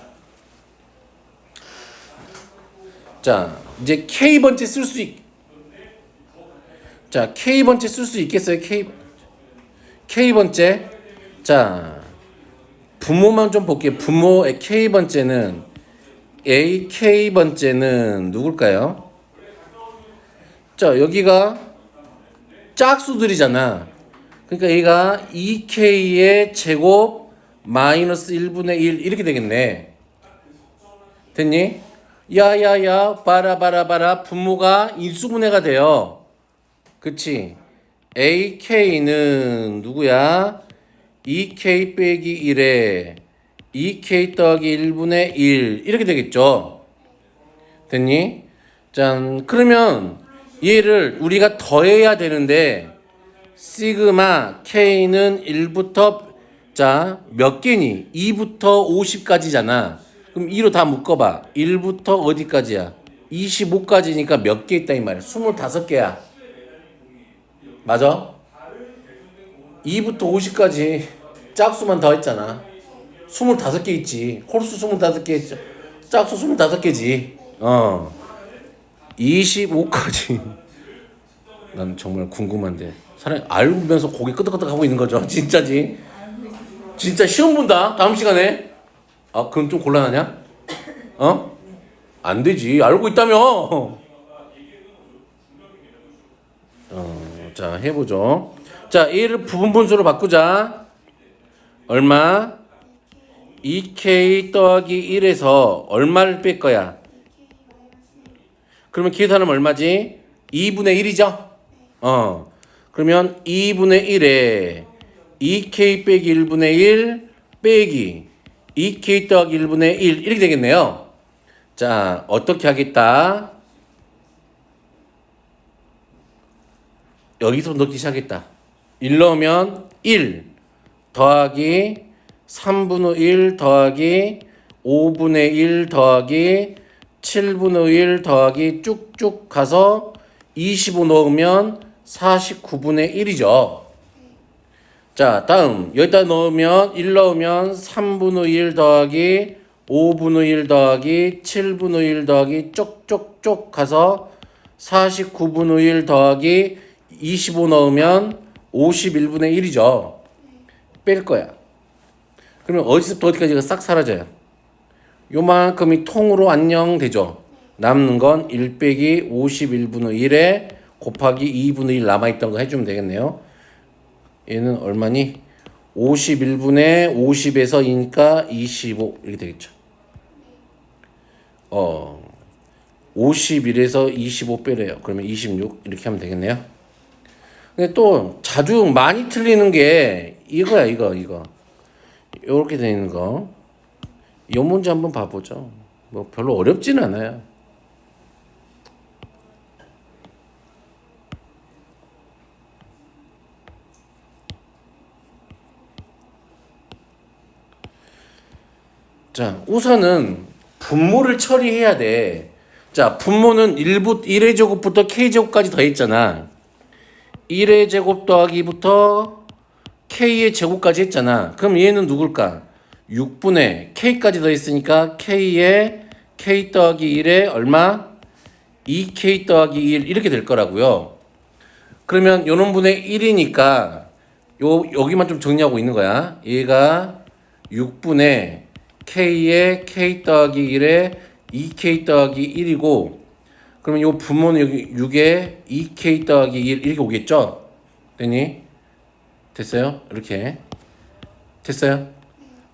자, 이제 K번째 쓸 수 자, K번째 쓸 수 있겠어요? K번째. 자, 부모만 좀 볼게요. 부모의 K번째는 K번째는 누굴까요? 자, 여기가 짝수들이잖아. 그러니까 얘가 2K의 제곱 마이너스 1분의 1 이렇게 되겠네. 됐니? 야야야 바라바라바라 분모가 인수분해가 돼요. 그치? AK는 누구야? 2K 빼기 1에 2K 더하기 1분의 1 이렇게 되겠죠. 됐니? 짠. 그러면 얘를 우리가 더해야 되는데 시그마 K는 1부터 자, 몇 개니? 2부터 50까지잖아. 그럼 2로 다 묶어봐. 1부터 어디까지야? 25까지니까 몇 개 있다 이 말이야. 25개야. 맞아? 2부터 50까지 짝수만 더했잖아. 25개 있지. 홀수 25개, 짝수 25개지. 25까지. 난 정말 궁금한데. 사람이 알면서 고개 끄덕끄덕 하고 있는 거죠. 진짜지. 진짜 시험 본다. 다음 시간에. 아, 그럼 좀 곤란하냐? 안 되지. 알고 있다며. 자, 해보죠. 자, 얘를 부분분수로 바꾸자. 얼마? 2K 더하기 1에서 얼마를 뺄 거야? 그러면 계산하면 얼마지? 2분의 1이죠? 그러면 2분의 1에 2K 빼기 1분의 1 빼기 2K 더하기 1분의 1 이렇게 되겠네요. 자, 어떻게 하겠다? 여기서 넣기 시작했다. 1 넣으면 1 더하기 3분의 1 더하기 5분의 1 더하기 7분의 1 더하기 쭉쭉 가서 25 넣으면 49분의 1이죠. 자, 다음 여기다 넣으면 1 넣으면 3분의 1 더하기 5분의 1 더하기 7분의 1 더하기 쪽쪽쪽 가서 49분의 1 더하기 25 넣으면 51분의 1이죠. 뺄 거야. 그러면 어디서부터 어디까지가 싹 사라져요. 요만큼이 통으로 안녕되죠. 남는 건 1 빼기 51분의 1에 곱하기 2분의 1 남아있던 거 해주면 되겠네요. 얘는 얼마니? 51분의 50에서 2니까 25 이렇게 되겠죠. 51에서 25 빼래요. 그러면 26 이렇게 하면 되겠네요. 근데 또 자주 많이 틀리는 게 이거야. 이거 이렇게 되어 있는 거. 이 문제 한번 봐보죠. 뭐 별로 어렵지는 않아요. 자, 우선은 분모를 처리해야 돼. 자, 분모는 1의 제곱부터 K제곱까지 더했잖아. 1의 제곱 더하기부터 K의 제곱까지 했잖아. 그럼 얘는 누굴까? 6분의 K까지 더했으니까 K의 K 더하기 1에 얼마? 2K 더하기 1 이렇게 될 거라고요. 그러면 요놈 분의 1이니까 여기만 좀 정리하고 있는 거야. 얘가 6분의 k에 k 더하기 1에 2k 더하기 1이고 그러면 요 분모는 여기 6에 2k 더하기 1 이렇게 오겠죠? 됐니? 됐어요? 이렇게 됐어요?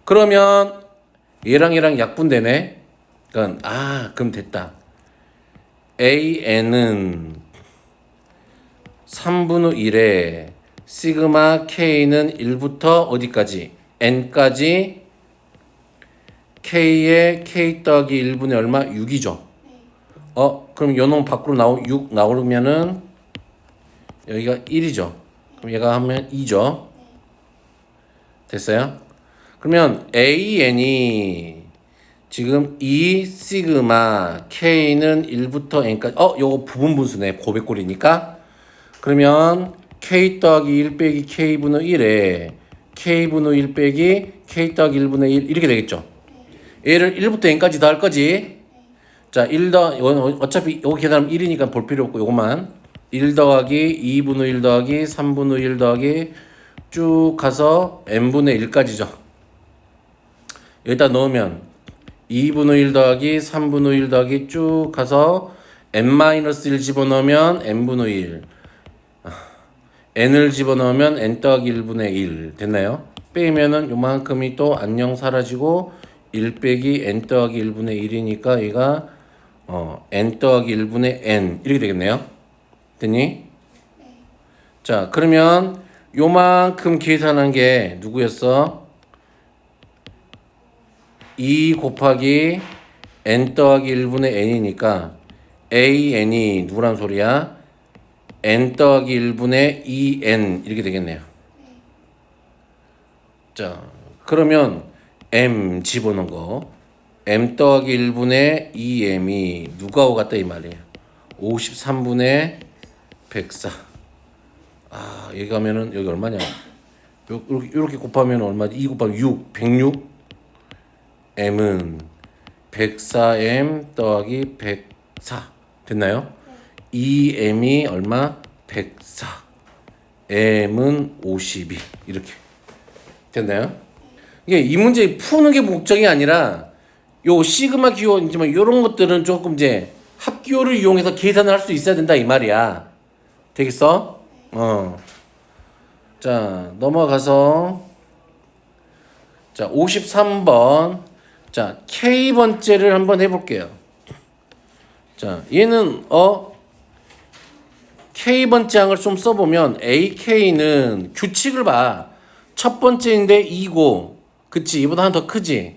그러면 얘랑 약분되네. 그러니까 그럼 됐다. AN은 3분의 1에 시그마 K는 1부터 어디까지? N까지 K의 K 더하기 1분의 얼마? 6이죠. 그럼 요놈 밖으로 6 나오면은 여기가 1이죠. 그럼 얘가 하면 2죠. 됐어요? 그러면 AN이 지금 2 시그마 K는 1부터 N까지 요거 부분 분수네. 고백골이니까 그러면 K 더하기 1 빼기 K분의 1에 K분의 1 빼기 K 더하기 1분의 1 이렇게 되겠죠. 얘를 1부터 N까지 다 할 거지. 자, 1 어차피 여기 계산하면 1이니까 볼 필요 없고 요것만 1 더하기 2분의 1 더하기 3분의 1 더하기 쭉 가서 n분의 1까지죠. 여기다 넣으면 2분의 1 더하기 3분의 1 더하기 쭉 가서 n-1 집어넣으면 n분의 1 n을 집어넣으면 n 더하기 1분의 1 됐나요? 빼면은 요만큼이 또 안녕 사라지고 1 빼기 n 더하기 1분의 1이니까 얘가 n 더하기 1분의 n 이렇게 되겠네요. 됐니? 자, 그러면 요만큼 계산한 게 누구였어? 2 곱하기 n 더하기 1분의 n이니까 an이 누구란 소리야? n 더하기 1분의 2n 이렇게 되겠네요. 자, 그러면 m 집어넣은 거 m 더하기 1분의 2m이 누가 오갔다 이 말이에요. 53분의 104. 여기 가면은 여기 얼마냐? 이렇게 곱하면 얼마지? 2 곱하기 6, 106. m은 104m 더하기 104 됐나요? 2m이 얼마? 104. m은 52 이렇게 됐나요? 이게 이 문제 푸는 게 목적이 아니라 요 시그마 기호 이런 것들은 조금 이제 합기호를 이용해서 계산을 할 수 있어야 된다 이 말이야. 되겠어? 자, 넘어가서 자, 53번. 자, K번째를 한번 해볼게요. 자, 얘는 K번째 항을 좀 써보면 AK는 규칙을 봐. 첫 번째인데 2고 그치? 이보다 하나 더 크지?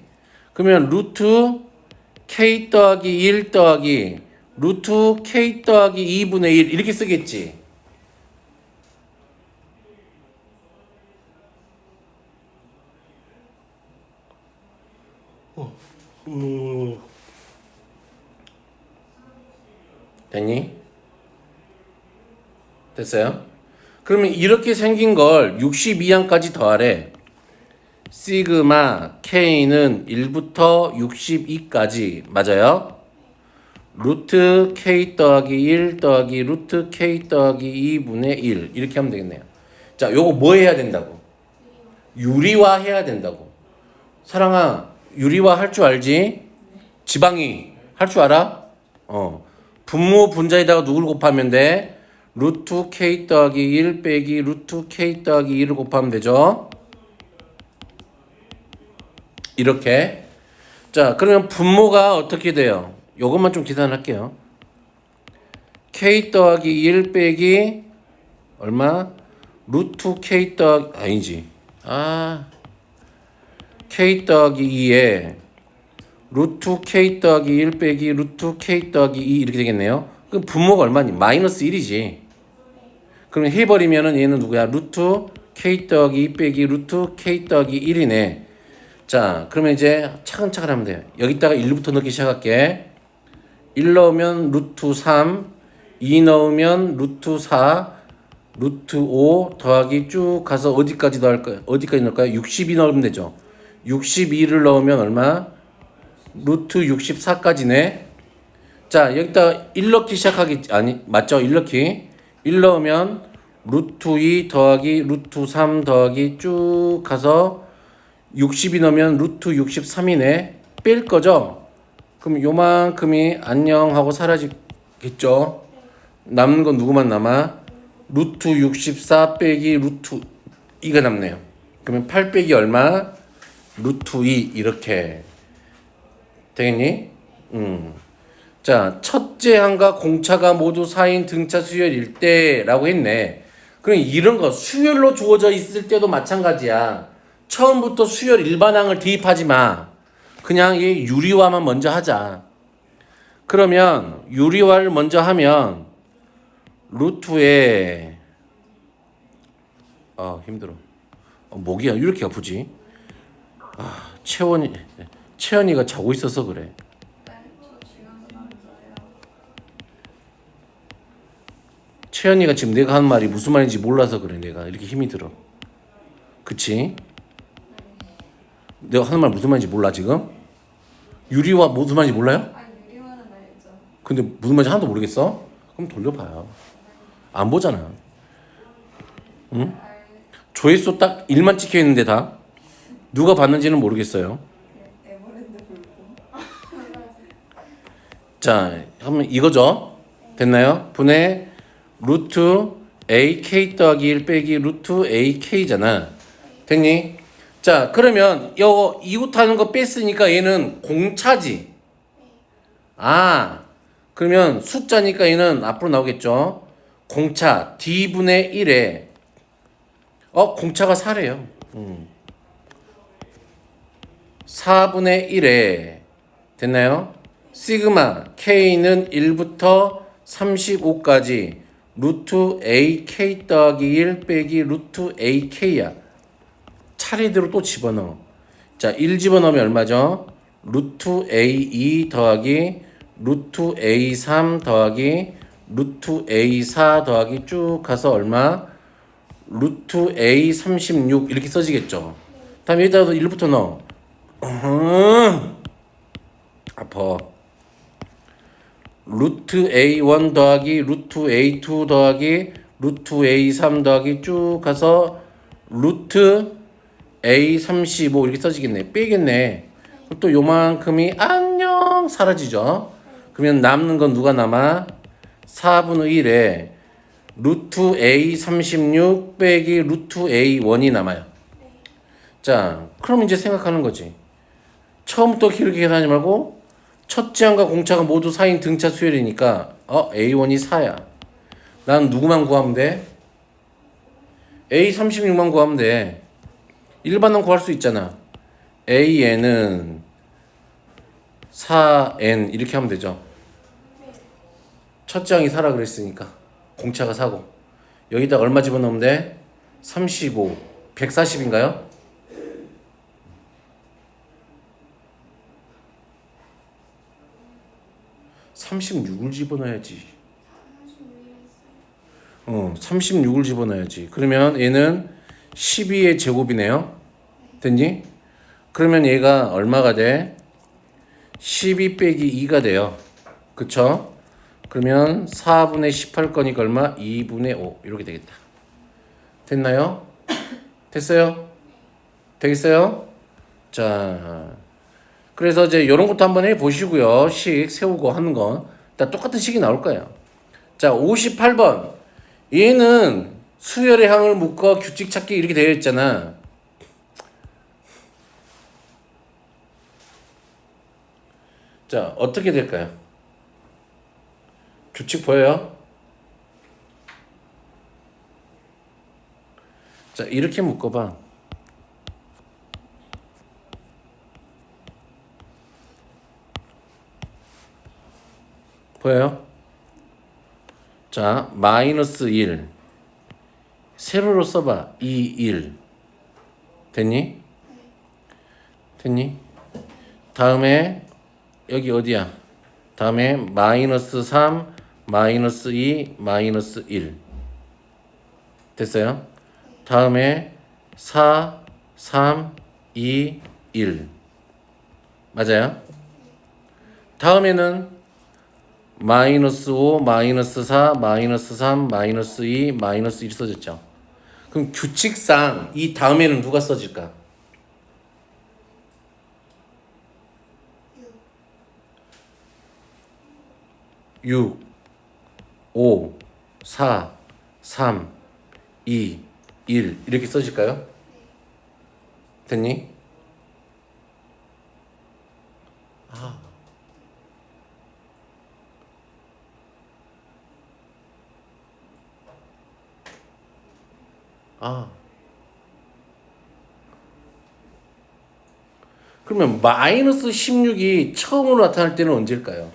그러면 루트 K 더하기 1 더하기 루트 K 더하기 2분의 1 이렇게 쓰겠지? 됐니? 됐어요? 그러면 이렇게 생긴 걸 62항까지 더하래. 시그마 K는 1부터 62까지 맞아요? 루트 K 더하기 1 더하기 루트 K 더하기 2분의 1 이렇게 하면 되겠네요. 자, 요거 뭐 해야 된다고? 유리화 해야 된다고. 사랑아, 유리화 할 줄 알지? 지방이 할 줄 알아? 분모 분자에다가 누굴 곱하면 돼? 루트 K 더하기 1 빼기 루트 K 더하기 2를 곱하면 되죠? 이렇게. 자, 그러면 분모가 어떻게 돼요? 요것만 좀 계산할게요. K 더하기 1 빼기 얼마? 루트 K 더하기 아니지. K 더하기 2에 루트 K 더하기 1 빼기 루트 K 더하기 2 이렇게 되겠네요. 그럼 분모가 얼마니? 마이너스 1이지. 그러면 해버리면은 얘는 누구야? 루트 K 더하기 2 빼기 루트 K 더하기 1이네. 자, 그러면 이제 차근차근 하면 돼요. 여기다가 1부터 넣기 시작할게. 1 넣으면 루트 3, 2 넣으면 루트 4, 루트 5 더하기 쭉 가서 어디까지 넣을까요? 어디까지 넣을까요? 62 넣으면 되죠. 62를 넣으면 얼마? 루트 64까지네. 자, 여기다가 1 넣기 시작하기 맞죠? 1 넣기. 1 넣으면 루트 2 더하기 루트 3 더하기 쭉 가서 60이 넣으면 루트 63이네. 뺄 거죠? 그럼 요만큼이 안녕 하고 사라지겠죠? 남는 건 누구만 남아? 루트 64 빼기 루트 2가 남네요. 그러면 8 빼기 얼마? 루트 2 이렇게 되겠니? 자, 첫째 항과 공차가 모두 4인 등차 수열일 때라고 했네. 그럼 이런 거 수열로 주어져 있을 때도 마찬가지야. 처음부터 수열 일반항을 대입하지 마. 그냥 이 유리화만 먼저 하자. 그러면 유리화를 먼저 하면 루트에 힘들어. 목이야 이렇게 아프지? 채원이가 자고 있어서 그래. 네, 저 지금 남자예요. 채연이가 지금 내가 하는 말이 무슨 말인지 몰라서 그래. 내가 이렇게 힘이 들어. 그치? 내가 하는 말 무슨 말인지 몰라 지금? 유리화 무슨 말인지 몰라요? 아니, 유리화는 알죠. 근데 무슨 말인지 하나도 모르겠어? 그럼 돌려봐요. 안 보잖아. 응? 조회수 딱 1만 찍혀 있는데 다 누가 봤는지는 모르겠어요. 에버랜드 불고. 자, 한번 이거죠? 됐나요? 분의 루트 AK 더하기 1 빼기 루트 AK잖아. 됐니? 자, 그러면 요 이웃하는 거 뺐으니까 얘는 공차지. 그러면 숫자니까 얘는 앞으로 나오겠죠? 공차 D분의 1에 공차가 4래요. 4분의 1에 됐나요? 시그마 K는 1부터 35까지 루트 AK 더하기 1 빼기 루트 AK야. 차례대로 또 집어넣어. 자, 1 집어넣으면 얼마죠? 루트 A2 더하기 루트 A3 더하기 루트 A4 더하기 쭉 가서 얼마? 루트 A36 이렇게 써지겠죠. 다음에 여기다가 1부터 넣어. 아파. 루트 A1 더하기 루트 A2 더하기 루트 A3 더하기 쭉 가서 루트 A35 이렇게 써지겠네. 빼겠네. 그럼 또 요만큼이 안녕 사라지죠. 그러면 남는 건 누가 남아? 4분의 1에 루트 A36 빼기 루트 A1이 남아요. 자, 그럼 이제 생각하는 거지. 처음부터 길게 계산하지 말고 첫째 항과 공차가 모두 4인 등차 수열이니까 A1이 4야. 난 누구만 구하면 돼? A36만 구하면 돼. 일반은 구할 수 있잖아. AN은 4N 이렇게 하면 되죠. 첫째 항이 4라 그랬으니까 공차가 4고 여기다 얼마 집어넣으면 돼? 35 140인가요? (36을) 집어넣어야지. 36을 집어넣어야지. 그러면 얘는 12의 제곱이네요. 됐니? 그러면 얘가 얼마가 돼? 12 빼기 2가 돼요. 그쵸? 그러면 4분의 18 거니까 얼마? 2분의 5 이렇게 되겠다. 됐나요? 됐어요? 되겠어요? 자, 그래서 이제 이런 것도 한번 해보시고요. 식 세우고 하는 거. 다 똑같은 식이 나올 거예요. 자, 58번. 얘는 수열의 항을 묶어 규칙 찾기 이렇게 되어 있잖아. 자, 어떻게 될까요? 규칙 보여요? 자, 이렇게 묶어봐. 보여요? 자, 마이너스 1 세로로 써봐. 2, 1 됐니? 됐니? 다음에 여기 어디야? 다음에 마이너스 3 마이너스 2 마이너스 1 됐어요? 다음에 4 3 2 1 맞아요? 다음에는 마이너스 5 마이너스 4 마이너스 3 마이너스 2 마이너스 1 써졌죠. 그럼 규칙상 이 다음에는 누가 써질까? 6, 5, 4, 3, 2, 1 이렇게 써질까요? 됐니? 그러면 마이너스 16이 처음으로 나타날 때는 언제일까요?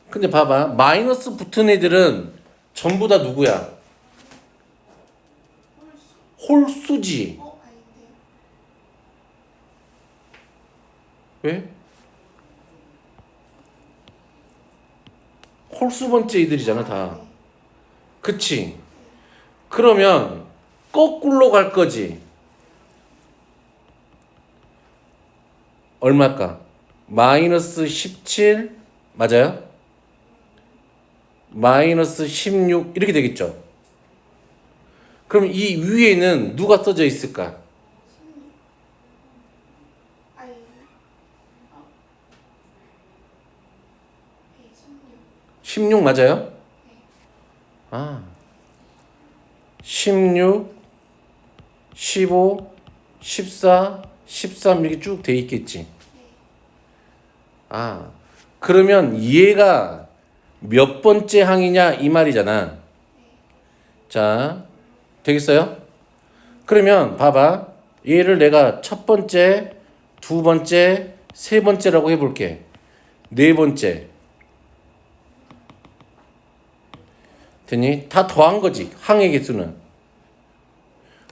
근데 봐봐. 마이너스 붙은 애들은 전부 다 누구야? 홀수지. 아닌데요. 왜? 홀수 번째 애들이잖아, 다. 그치? 그러면 거꾸로 갈 거지. 얼마일까? 마이너스 17 맞아요? 마이너스 16 이렇게 되겠죠? 그럼 이 위에는 누가 써져 있을까? 아니. 어. 네, 16. 16 맞아요? 아, 16, 15, 14, 13 이렇게 쭉 돼 있겠지. 아, 그러면 얘가 몇 번째 항이냐 이 말이잖아. 자, 되겠어요? 그러면 봐봐. 얘를 내가 첫 번째, 두 번째, 세 번째라고 해볼게. 네 번째. 됐니? 다 더한 거지. 항의 개수는.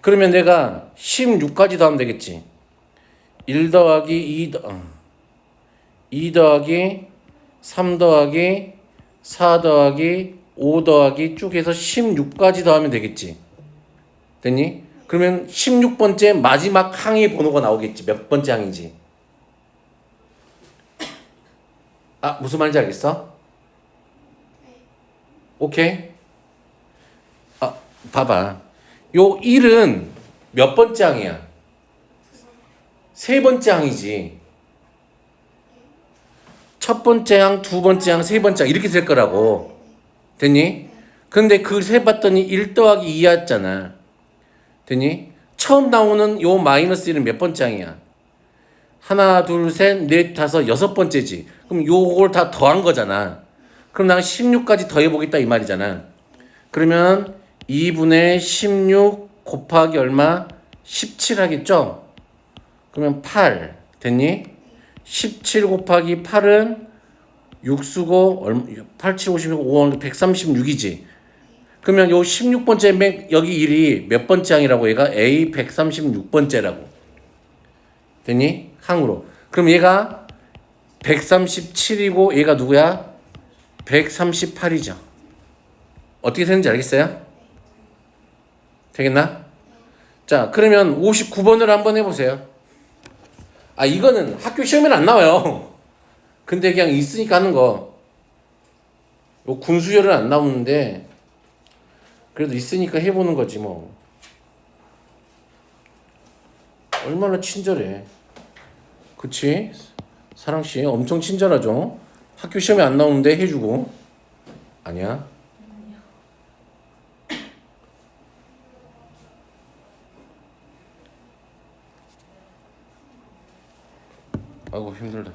그러면 내가 16까지 더하면 되겠지. 1 더하기 2 더하기 3 더하기 4 더하기 5 더하기 쭉 해서 16까지 더하면 되겠지. 됐니? 그러면 16번째 마지막 항의 번호가 나오겠지. 몇 번째 항인지. 아, 무슨 말인지 알겠어? 오케이? 아, 봐봐. 요 1은 몇 번째 항이야? 세 번째 항이지. 첫 번째 항, 두 번째 항, 세 번째 항 이렇게 될 거라고. 됐니? 근데 그 세 봤더니 1 더하기 2였잖아. 됐니? 처음 나오는 요 마이너스 1은 몇 번째 항이야? 하나, 둘, 셋, 넷, 다섯, 여섯 번째지. 그럼 요걸 다 더한 거잖아. 그럼 난 16까지 더해보겠다 이 말이잖아. 그러면 2분의 16 곱하기 얼마? 17 하겠죠? 그러면 8 됐니? 17 곱하기 8은 6수고 8, 7, 56, 5, 136이지. 그러면 요 16번째 여기 1이 몇 번째 항이라고 얘가 A 136번째라고. 됐니? 항으로. 그럼 얘가 137이고 얘가 누구야? 138이죠. 어떻게 되는지 알겠어요? 되겠나? 자, 그러면 59번을 한번 해보세요. 아, 이거는 학교 시험에는 안 나와요. 근데 그냥 있으니까 하는 거. 요 군수열은 안 나오는데 그래도 있으니까 해보는 거지 뭐. 얼마나 친절해. 그치? 사랑씨 엄청 친절하죠? 학교 시험에 안 나오는데 해주고. 아니야? 아이고 힘들다.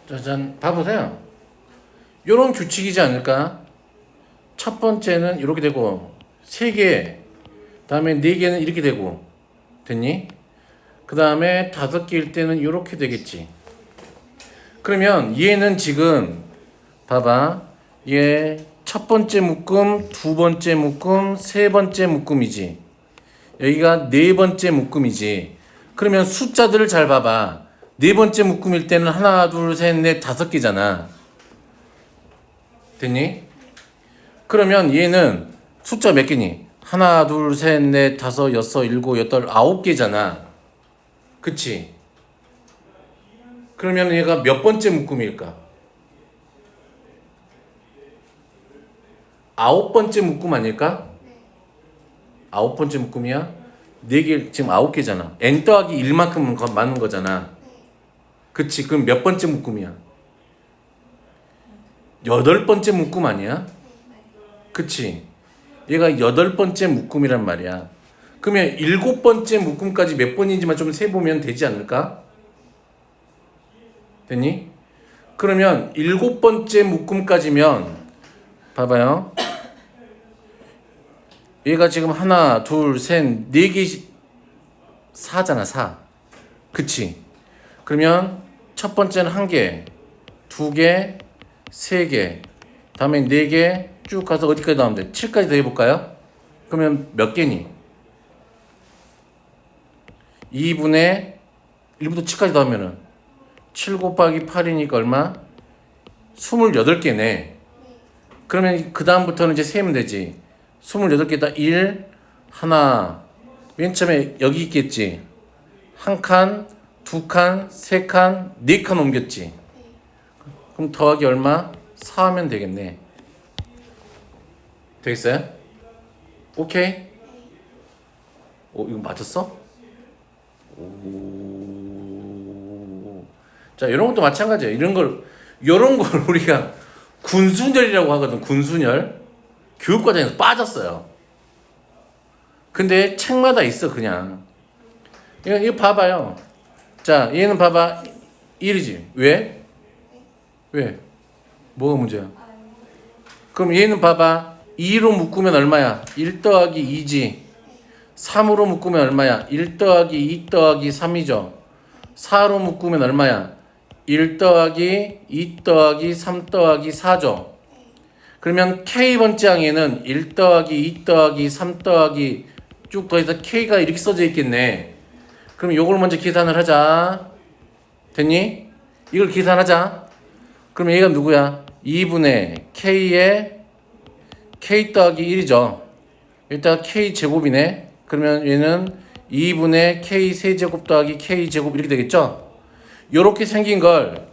짜잔, 봐보세요. 요런 규칙이지 않을까? 첫 번째는 이렇게 되고, 3개, 다음에 4개는 이렇게 되고, 됐니? 그 다음에 5개일 때는 이렇게 되겠지. 그러면 얘는 지금, 봐봐. 얘 첫 번째 묶음, 두 번째 묶음, 세 번째 묶음이지. 여기가 네 번째 묶음이지. 그러면 숫자들을 잘 봐봐. 네 번째 묶음일 때는 하나, 둘, 셋, 넷, 5개잖아. 됐니? 그러면 얘는 숫자 몇 개니? 하나, 둘, 셋, 넷, 다섯, 여섯, 일곱, 여덟, 9개잖아. 그치? 그러면 얘가 몇 번째 묶음일까? 9번째 묶음 아닐까? 9번째 묶음이야? 4개, 지금 9개잖아. n 더하기 1만큼은 맞는 거잖아. 그치? 그럼 몇 번째 묶음이야? 8번째 묶음 아니야? 그치? 얘가 8번째 묶음이란 말이야. 그러면 7번째 묶음까지 몇 번인지만 좀 세보면 되지 않을까? 됐니? 그러면 7번째 묶음까지면 봐봐요. 얘가 지금 하나, 둘, 셋, 4개, 4잖아, 4. 그치? 그러면 첫 번째는 1개, 2개, 3개, 다음에 4개 쭉 가서 어디까지 나오면 돼? 7까지 더 해볼까요? 그러면 몇 개니? 2분의 1부터 7까지 더하면은 7 곱하기 8이니까 얼마? 28개네. 그러면 그 다음부터는 이제 세면 되지. 28개다. 1, 하나, 맨 처음에 여기 있겠지. 한 칸, 두 칸, 세 칸, 4칸 옮겼지. 그럼 더하기 얼마? 4 하면 되겠네. 되겠어요? 오케이? 이거 맞았어? 자, 이런 것도 마찬가지야. 이런 걸 우리가 군순열이라고 하거든. 군순열. 교육과정에서 빠졌어요. 근데 책마다 있어, 그냥. 이거 봐봐요. 자, 얘는 봐봐. 1이지. 왜? 왜? 뭐가 문제야? 그럼 얘는 봐봐. 2로 묶으면 얼마야? 1 더하기 2지. 3으로 묶으면 얼마야? 1 더하기 2 더하기 3이죠. 4로 묶으면 얼마야? 1 더하기 2 더하기 3 더하기 4죠. 그러면 K번째 항에는 1 더하기 2 더하기 3 더하기 쭉 더해서 K가 이렇게 써져 있겠네. 그럼 요걸 먼저 계산을 하자. 됐니? 이걸 계산하자. 그럼 얘가 누구야? 2분의 K의 K 더하기 1이죠. 일단 K제곱이네. 그러면 얘는 2분의 K 세제곱 더하기 K제곱 이렇게 되겠죠? 요렇게 생긴 걸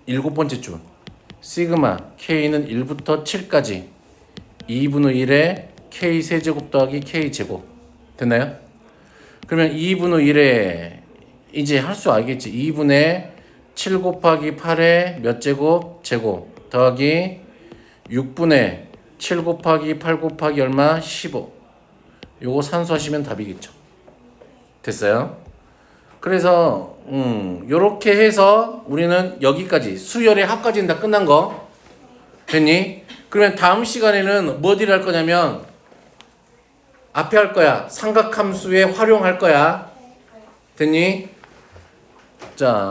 7번째 줄. 시그마 K는 1부터 7까지 2분의 1에 K 세제곱 더하기 K제곱. 됐나요? 그러면 2분의 1에 이제 할 수 알겠지. 2분의 7 곱하기 8에 몇 제곱? 제곱 더하기 6분의 7 곱하기 8 곱하기 얼마? 15. 요거 산수하시면 답이겠죠. 됐어요? 그래서 요렇게 해서 우리는 여기까지 수열의 합까지는 다 끝난 거 됐니? 그러면 다음 시간에는 뭐 딜 할 거냐면 앞에 할 거야. 삼각함수에 활용할 거야. 됐니? 자